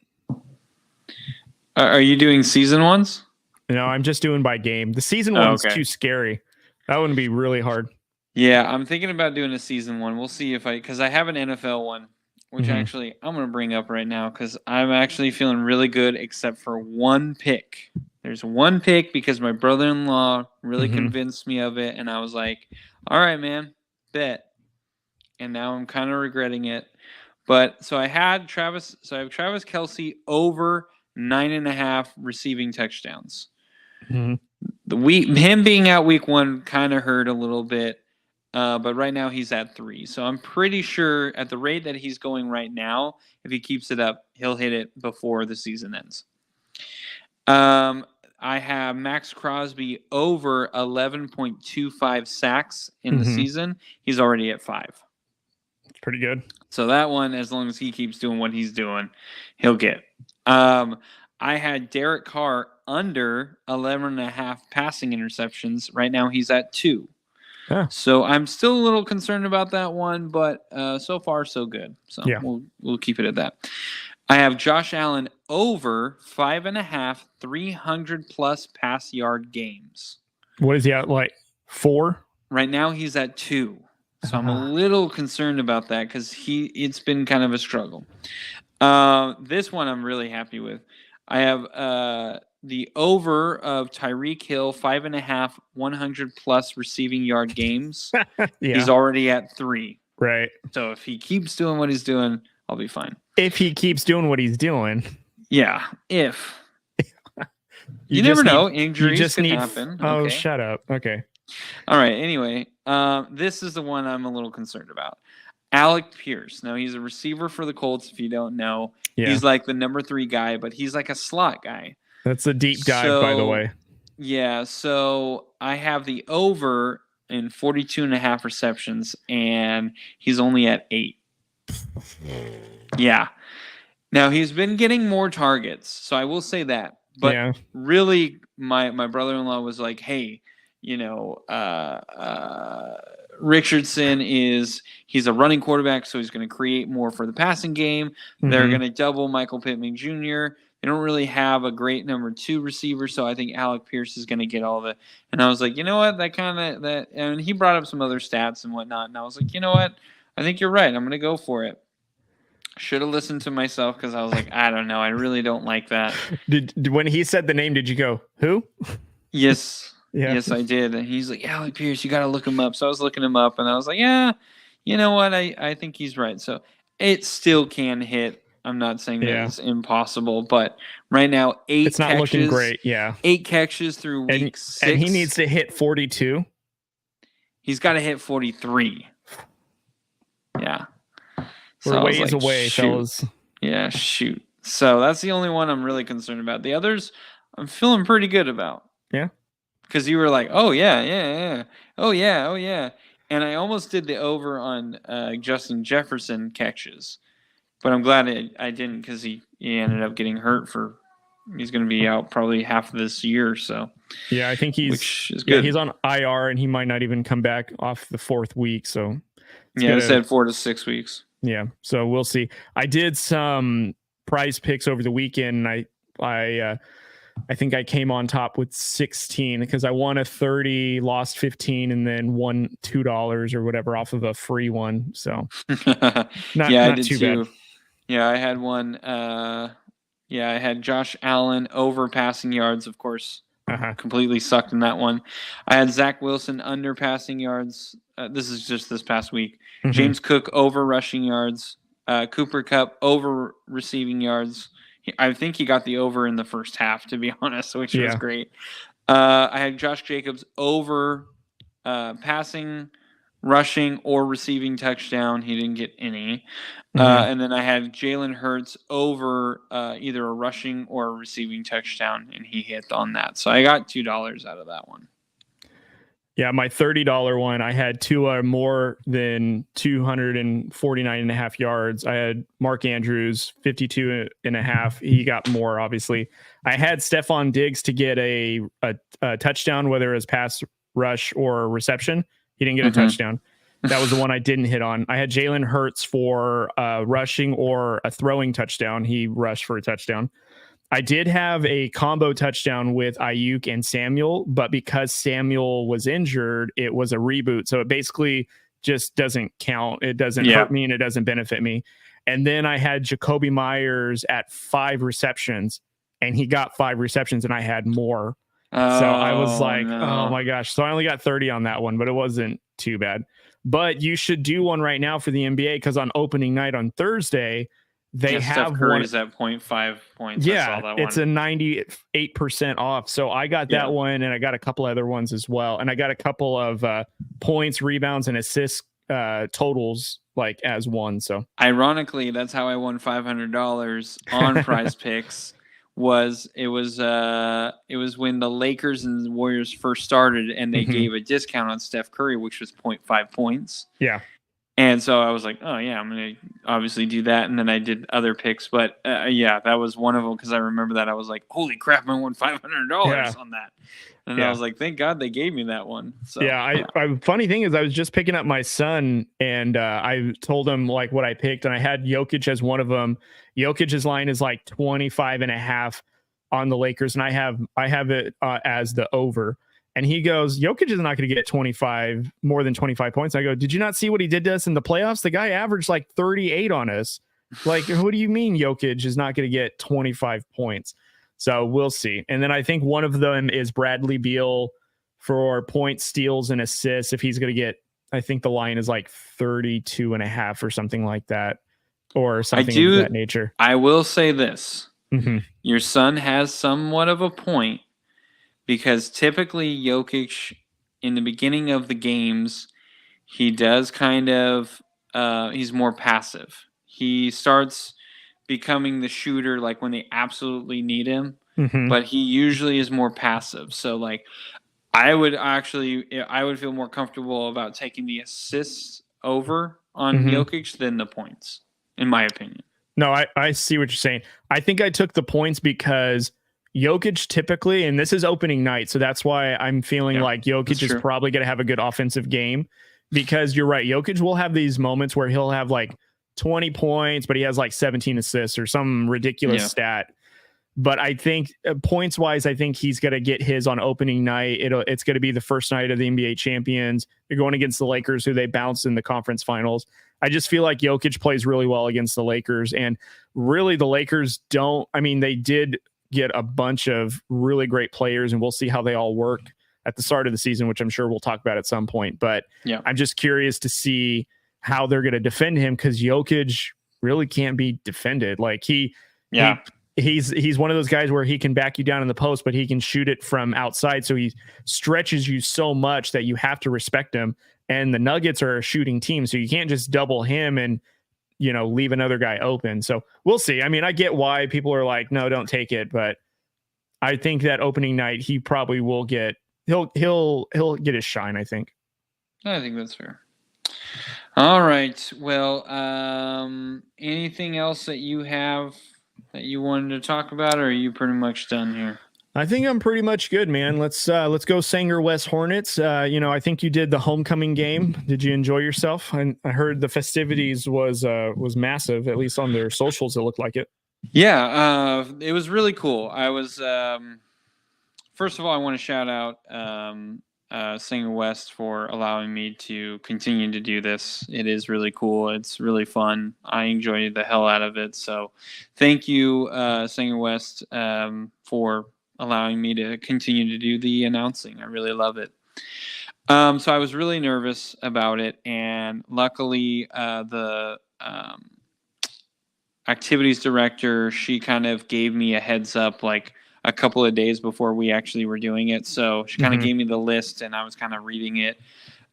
Are you doing season ones? No, I'm just doing by game. The season one's too scary. That would be really hard. Yeah, I'm thinking about doing a season one. We'll see because I have an NFL one, which actually I'm going to bring up right now because I'm actually feeling really good except for one pick. There's one pick because my brother-in-law really convinced me of it, and I was like, all right, man, bet. And now I'm kind of regretting it. But so I have Travis Kelce over 9.5 receiving touchdowns. Him being out week 1 kind of hurt a little bit, but right now he's at 3. So I'm pretty sure at the rate that he's going right now, if he keeps it up, he'll hit it before the season ends. I have Max Crosby over 11.25 sacks in the season. He's already at 5. It's pretty good. So that one, as long as he keeps doing what he's doing, he'll get. I had Derek Carr under 11.5 passing interceptions. Right now he's at 2. Yeah. So I'm still a little concerned about that one, but so far so good. So yeah. we'll keep it at that. I have Josh Allen over 5.5 300+ pass yard games. What is he at, like 4? Right now he's at 2. So I'm a little concerned about that because it's been kind of a struggle. This one I'm really happy with. I have the over of Tyreek Hill, 5.5 100+ receiving yard games. He's already at 3. Right. So if he keeps doing what he's doing, I'll be fine. If he keeps doing what he's doing. Yeah, if. you never know. Injuries can happen. Oh, okay. Shut up. Okay. All right. Anyway, this is the one I'm a little concerned about. Alec Pierce. Now, he's a receiver for the Colts, if you don't know. Yeah. He's like the number 3 guy, but he's like a slot guy. That's a deep dive, by the way. Yeah, so I have the over in 42.5 receptions, and he's only at 8. Yeah. Now, he's been getting more targets, so I will say that. But really, my brother-in-law was like, hey, Richardson he's a running quarterback, so he's going to create more for the passing game. They're going to double Michael Pittman Jr. They don't really have a great number 2 receiver, so I think Alec Pierce is going to get all the. And I was like, you know what, and he brought up some other stats and whatnot, and I was like, you know what, I think you're right. I'm going to go for it. Should have listened to myself because I was like, I don't know, I really don't like that. Did when he said the name, did you go, who? Yes. Yeah. Yes, I did. And he's like, Alec Pierce, you got to look him up. So I was looking him up, and I was like, yeah, you know what? I think he's right. So it still can hit. I'm not saying that it's impossible, but right now, 8 it's not catches, looking great. Yeah. 8 catches through week 6. And he needs to hit 42. He's got to hit 43. Yeah. We're ways away, fellas. Yeah, shoot. So that's the only one I'm really concerned about. The others, I'm feeling pretty good about. Yeah. Because you were like, oh, yeah. Oh, yeah. And I almost did the over on Justin Jefferson catches. But I'm glad I didn't because he ended up getting hurt he's going to be out probably half of this year. So yeah, I think which is good. He's on IR and he might not even come back off the 4th week. So it said 4 to 6 weeks. Yeah. So we'll see. I did some prize picks over the weekend. And I think I came on top with 16 because I won a 30, lost 15, and then won $2 or whatever off of a free one. So not I did too bad. Yeah, I had one. I had Josh Allen over passing yards, of course, completely sucked in that one. I had Zach Wilson under passing yards. This is just this past week. Mhm. James Cook over rushing yards. Cooper Kupp over receiving yards. I think he got the over in the first half, to be honest, which was great. I had Josh Jacobs over passing, rushing, or receiving touchdown. He didn't get any. And then I had Jalen Hurts over either a rushing or a receiving touchdown, and he hit on that. So I got $2 out of that one. Yeah, my $30 one, I had Tua more than 249.5 yards. I had Mark Andrews 52.5. He got more, obviously. I had Stephon Diggs to get a touchdown, whether it was pass, rush, or reception. He didn't get a touchdown. That was the one I didn't hit on. I had Jalen Hurts for rushing or a throwing touchdown. He rushed for a touchdown. I did have a combo touchdown with Ayuk and Samuel, but because Samuel was injured, it was a reboot. So it basically just doesn't count. It doesn't hurt me and it doesn't benefit me. And then I had Jacoby Myers at 5 receptions, and he got 5 receptions, and I had more. So I was like, oh my gosh. So I only got 30 on that one, but it wasn't too bad. But you should do one right now for the NBA, because on opening night on Thursday, they have Steph Curry's at 0.5 points. Yeah, I saw that it's one. a 98% off. So I got that one, and I got a couple other ones as well. And I got a couple of points, rebounds, and assists totals like as one. So ironically, that's how I won $500 on Prize Picks. It was when the Lakers and the Warriors first started, and they gave a discount on Steph Curry, which was 0.5 points. Yeah. And so I was like, oh, yeah, I'm going to obviously do that. And then I did other picks. But, yeah, that was one of them, because I remember that. I was like, holy crap, I won $500 on that. And I was like, thank God they gave me that one. So yeah, funny thing is, I was just picking up my son, and I told him like what I picked, and I had Jokic as one of them. Jokic's line is like 25.5 on the Lakers, and I have it as the over. And he goes, Jokic is not going to get more than 25 points. I go, did you not see what he did to us in the playoffs? The guy averaged like 38 on us. Like, what do you mean Jokic is not going to get 25 points? So we'll see. And then I think one of them is Bradley Beal for points, steals, and assists. If he's going to get, I think the line is like 32.5 or something like that, or something of that nature. I will say this. Your son has somewhat of a point, because typically Jokic, in the beginning of the games, he does kind of, he's more passive. He starts becoming the shooter like when they absolutely need him, but he usually is more passive. So like, I would feel more comfortable about taking the assists over on Jokic than the points, in my opinion. No, I see what you're saying. I think I took the points because Jokic typically, and this is opening night, so that's why I'm feeling like Jokic is probably going to have a good offensive game, because you're right. Jokic will have these moments where he'll have like 20 points, but he has like 17 assists or some ridiculous stat. But I think points wise, I think he's going to get his on opening night. It's going to be the first night of the NBA champions. They're going against the Lakers, who they bounced in the conference finals. I just feel like Jokic plays really well against the Lakers, and really the Lakers they did get a bunch of really great players, and we'll see how they all work at the start of the season, which I'm sure we'll talk about at some point. But I'm just curious to see how they're going to defend him, because Jokic really can't be defended. Like he's one of those guys where he can back you down in the post, but he can shoot it from outside. So he stretches you so much that you have to respect him. And the Nuggets are a shooting team, so you can't just double him and leave another guy open. So we'll see. I mean, I get why people are like, no, don't take it. But I think that opening night, he probably will get, he'll get his shine, I think. I think that's fair. All right. Well, anything else that you have that you wanted to talk about, or are you pretty much done here? I think I'm pretty much good, man. Let's go Sanger West Hornets. I think you did the homecoming game. Did you enjoy yourself? I heard the festivities was massive, at least on their socials. It looked like it. Yeah, it was really cool. I was first of all, I want to shout out Sanger West for allowing me to continue to do this. It is really cool. It's really fun. I enjoyed the hell out of it. So thank you, Sanger West, for allowing me to continue to do the announcing. I really love it. So I was really nervous about it, and luckily, the activities director, she kind of gave me a heads up like a couple of days before we actually were doing it. So she kind of gave me the list, and I was kind of reading it.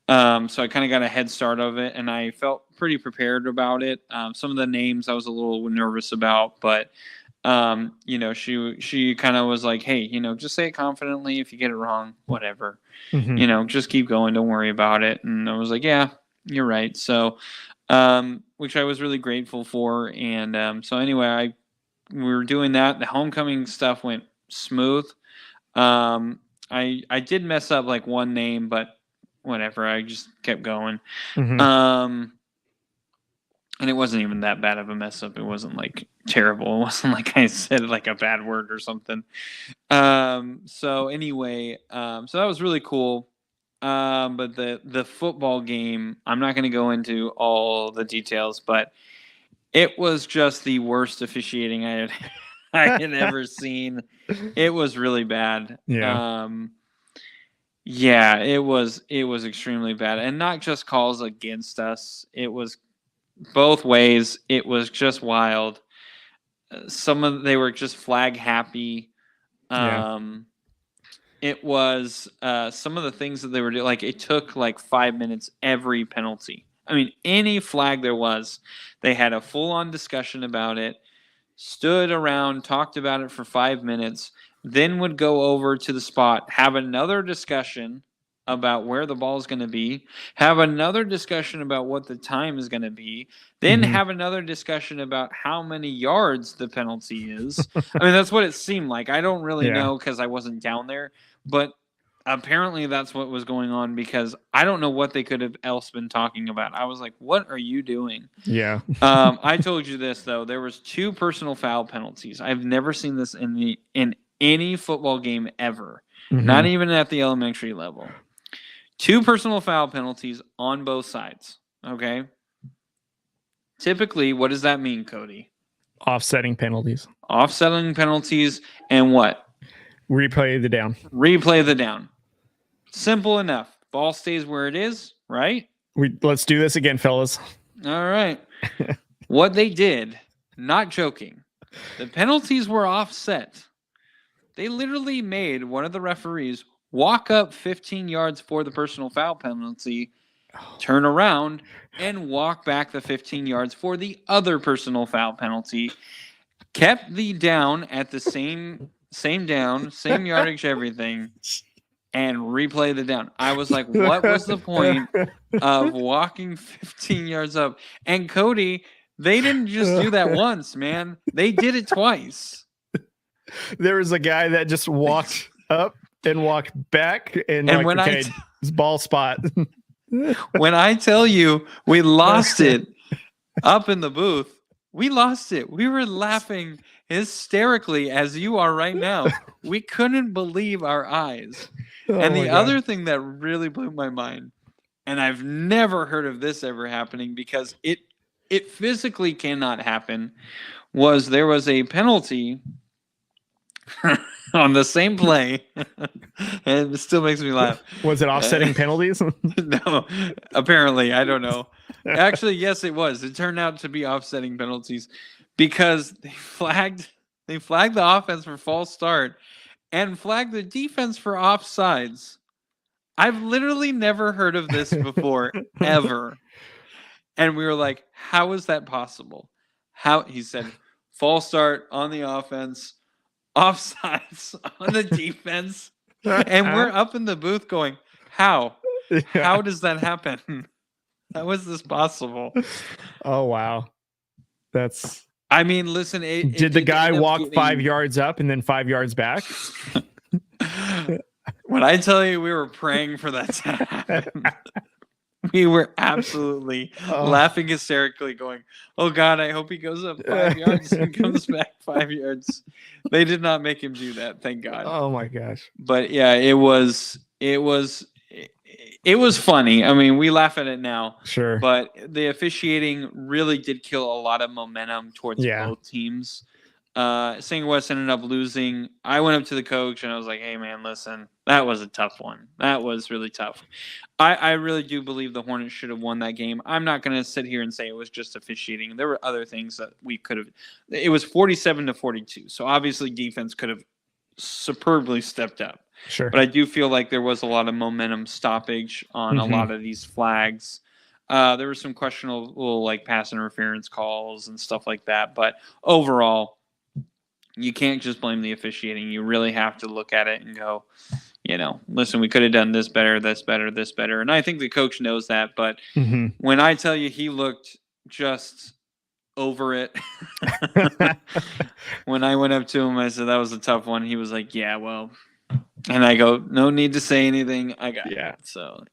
So I kind of got a head start of it, and I felt pretty prepared about it. Some of the names I was a little nervous about, but she kind of was like, "Hey, just say it confidently. If you get it wrong, whatever. Just keep going. Don't worry about it." And I was like, "Yeah, you're right." So, which I was really grateful for. And so anyway, we were doing that. The homecoming stuff went smooth. I did mess up like one name, but whatever. I just kept going. And it wasn't even that bad of a mess up. It wasn't like terrible. It wasn't like I said like a bad word or something. So anyway, so that was really cool. But the football game, I'm not going to go into all the details, but it was just the worst officiating I had ever seen. It was really bad. Yeah, it was extremely bad, and not just calls against us. It was both ways. It was just wild. They were just flag happy. It was some of the things that they were doing. Like it took like 5 minutes every penalty. I mean, any flag there was, they had a full-on discussion about it, stood around, talked about it for 5 minutes, then would go over to the spot, have another discussion about where the ball is going to be, have another discussion about what the time is going to be, then have another discussion about how many yards the penalty is. I mean, that's what it seemed like. I don't really know because I wasn't down there, but apparently that's what was going on because I don't know what they could have else been talking about. I was like, what are you doing? Yeah. I told you this, though. There was 2 personal foul penalties. I've never seen this in any football game ever, not even at the elementary level. 2 personal foul penalties on both sides. Okay. Typically, what does that mean, Cody? Offsetting penalties. Offsetting penalties and what? Replay the down. Replay the down. Simple enough. Ball stays where it is, right? Let's do this again, fellas. All right. What they did, not joking, the penalties were offset. They literally made one of the referees walk up 15 yards for the personal foul penalty, turn around, and walk back the 15 yards for the other personal foul penalty. Kept the down at the same down, same yardage, everything, and replay the down. I was like, what was the point of walking 15 yards up? And Cody, they didn't just do that once, man. They did it twice. There was a guy that just walked up and walked back, and like, when okay, it's ball spot. When I tell you we lost it up in the booth, we lost it. We were laughing hysterically as you are right now. We couldn't believe our eyes. And the other thing that really blew my mind, and I've never heard of this ever happening because it physically cannot happen, was there was a penalty on the same play, and it still makes me laugh. Was it offsetting penalties? No, apparently, I don't know. Actually, yes, it was. It turned out to be offsetting penalties because they flagged the offense for false start and flagged the defense for offsides. I've literally never heard of this before, ever. And we were like, how is that possible? He said, false start on the offense, offsides on the defense. And we're up in the booth going, how? Yeah. How does that happen? How is this possible? Oh, wow. I mean, listen. Did the guy walk 5 yards up and then 5 yards back? When I tell you we were praying for that to happen, we were absolutely laughing hysterically going, oh God, I hope he goes up 5 yards and comes back 5 yards. They did not make him do that. Thank God. Oh my gosh. But yeah, it was funny. I mean, we laugh at it now. Sure. But the officiating really did kill a lot of momentum towards both teams. St. West ended up losing. I went up to the coach and I was like, "Hey, man, listen, that was a tough one. That was really tough. I really do believe the Hornets should have won that game. I'm not going to sit here and say it was just officiating. There were other things that we could have. It was 47-42, so obviously defense could have superbly stepped up. Sure. But I do feel like there was a lot of momentum stoppage on a lot of these flags. There were some questionable like pass interference calls and stuff like that. But overall, you can't just blame the officiating. You really have to look at it and go, listen, we could have done this better, this better, this better. And I think the coach knows that. But when I tell you he looked just over it, when I went up to him, I said, that was a tough one. He was like, yeah, well, and I go, no need to say anything. I got it. So,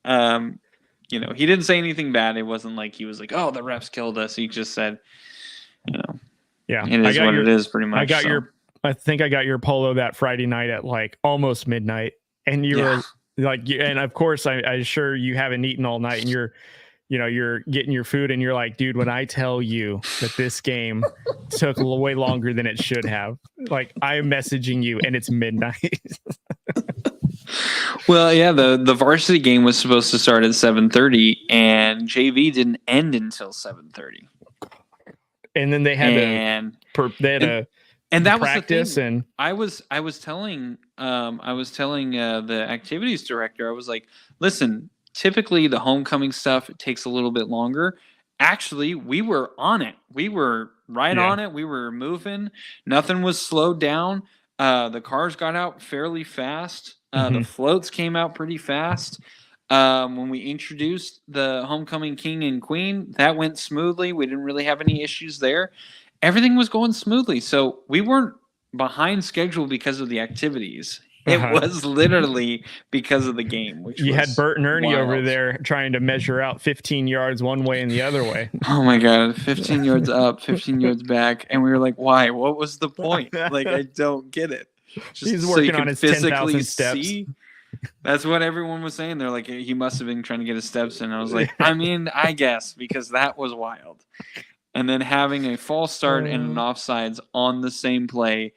he didn't say anything bad. It wasn't like he was like, oh, the refs killed us. He just said, yeah, it is what it is pretty much. I think I got your polo that Friday night at like almost midnight. And you were like, and of course I'm sure you haven't eaten all night and you're getting your food and you're like, dude, when I tell you that this game took way longer than it should have, like I'm messaging you and it's midnight. Well, yeah, the varsity game was supposed to start at 7:30 and JV didn't end until 7:30. And then they had and that practice was the thing. and I was telling the activities director, I was like, listen, typically the homecoming stuff, it takes a little bit longer. Actually, we were on it. We were right on it. We were moving. Nothing was slowed down. The cars got out fairly fast. The floats came out pretty fast. When we introduced the homecoming king and queen, that went smoothly. We didn't really have any issues there. Everything was going smoothly. So we weren't behind schedule because of the activities. It was literally because of the game. Which you had Bert and Ernie wild. over there trying to measure out 15 yards one way and the other way. Oh my God, 15 yards up, 15 yards back. And we were like, why? What was the point? Like, I don't get it. Just He's working on his 10,000 steps. See? That's what everyone was saying. They're like, he must have been trying to get his steps in. I was like, I mean, I guess, because that was wild. And then having a false start and an offsides on the same play,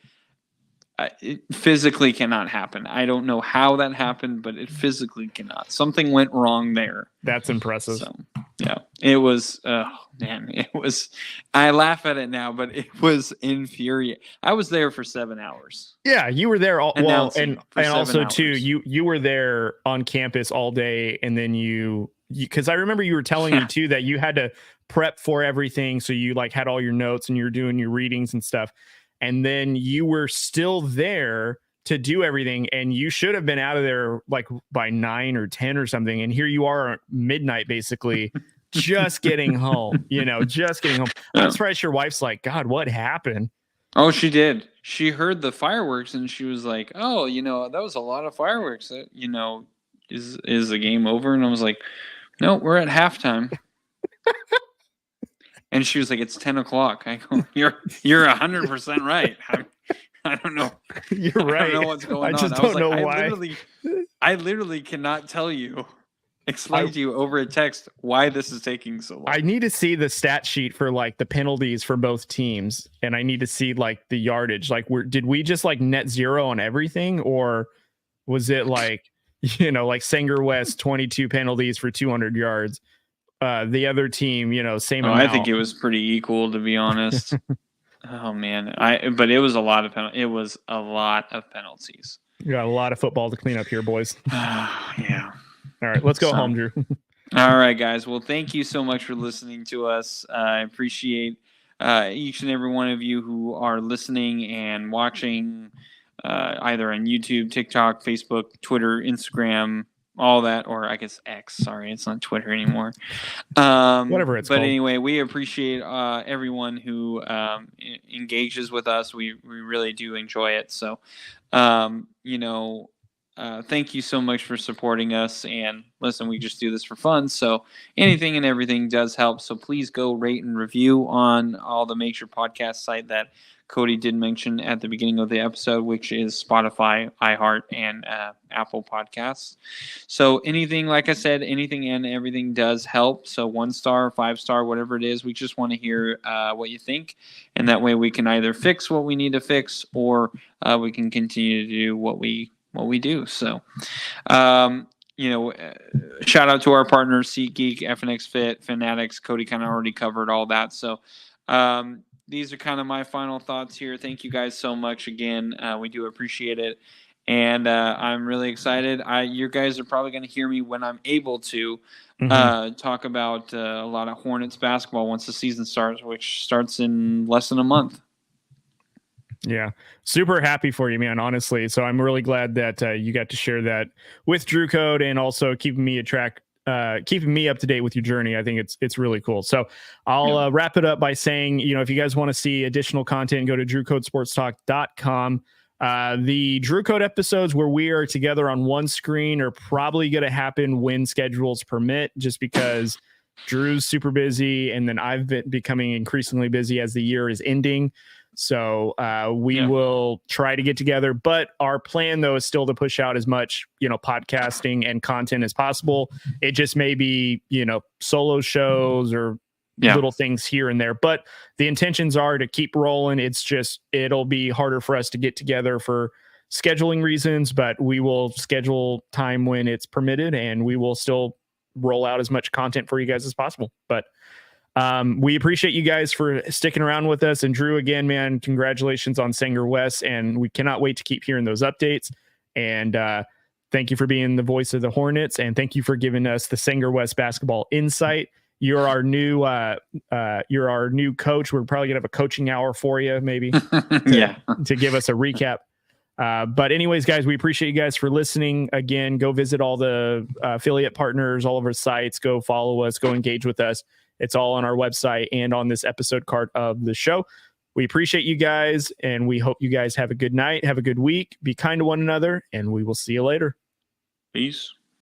it physically cannot happen. I don't know how that happened, but it physically cannot. Something went wrong there. That's impressive. So, yeah, it was, it was, I laugh at it now, but it was infuriating. I was there for 7 hours. Yeah, you were there all well, and also hours. too, you were there on campus all day, and then you because I remember you were telling me too that you had to prep for everything, so you like had all your notes and you're doing your readings and stuff, and then you were still there to do everything, and you should have been out of there like by 9 or 10 or something, and here you are at midnight basically. Just getting home, just getting home. I'm surprised your wife's like, God, what happened? Oh, she did. She heard the fireworks and she was like, oh, that was a lot of fireworks. Is the game over? And I was like, no, we're at halftime. And she was like, it's 10 o'clock. I go, you're 100% right. I don't know. You're right. I don't know what's going on. I just don't know why. I literally cannot explain to you over a text why this is taking so long. I need to see the stat sheet for like the penalties for both teams, and I need to see like the yardage. Like, did we just like net zero on everything, or was it like like Sanger West 22 penalties for 200 yards? The other team, same amount. I think it was pretty equal, to be honest. Oh man, but it was a lot of It was a lot of penalties. You got a lot of football to clean up here, boys. Yeah. All right, let's go home, Drew. All right, guys. Well, thank you so much for listening to us. I appreciate each and every one of you who are listening and watching either on YouTube, TikTok, Facebook, Twitter, Instagram, all that, or I guess X. Sorry, it's not Twitter anymore. Whatever it's called. But anyway, we appreciate everyone who engages with us. We really do enjoy it. So, thank you so much for supporting us. And listen, we just do this for fun. So anything and everything does help. So please go rate and review on all the major podcast site that Cody did mention at the beginning of the episode, which is Spotify, iHeart, and Apple Podcasts. So anything, like I said, anything and everything does help. So 1 star, 5 star, whatever it is, we just want to hear what you think. And that way we can either fix what we need to fix, or we can continue to do what we do. So, shout out to our partners, SeatGeek, FNX Fit, Fanatics. Cody kind of already covered all that. So, these are kind of my final thoughts here. Thank you guys so much again. We do appreciate it. And I'm really excited. You guys are probably going to hear me when I'm able to talk about a lot of Hornets basketball once the season starts, which starts in less than a month. Yeah, super happy for you, man, honestly. So I'm really glad that you got to share that with Drew Code, and also keeping me up to date with your journey. I think it's really cool. So I'll wrap it up by saying, if you guys want to see additional content, go to drewcodesportstalk.com. The Drew Code episodes where we are together on one screen are probably going to happen when schedules permit, just because Drew's super busy, and then I've been becoming increasingly busy as the year is ending. So we will try to get together, but our plan though is still to push out as much, podcasting and content as possible. It just may be, solo shows or little things here and there, but the intentions are to keep rolling. It's just, it'll be harder for us to get together for scheduling reasons, but we will schedule time when it's permitted, and we will still roll out as much content for you guys as possible. But we appreciate you guys for sticking around with us. And Drew, again, man, congratulations on Sanger West, and we cannot wait to keep hearing those updates. And thank you for being the voice of the Hornets, and thank you for giving us the Sanger West basketball insight. You're our new coach. We're probably gonna have a coaching hour for you, maybe to give us a recap. But anyways, guys, we appreciate you guys for listening. Again, go visit all the affiliate partners, all of our sites. Go follow us. Go engage with us. It's all on our website and on this episode card of the show. We appreciate you guys, and we hope you guys have a good night, have a good week, be kind to one another, and we will see you later. Peace.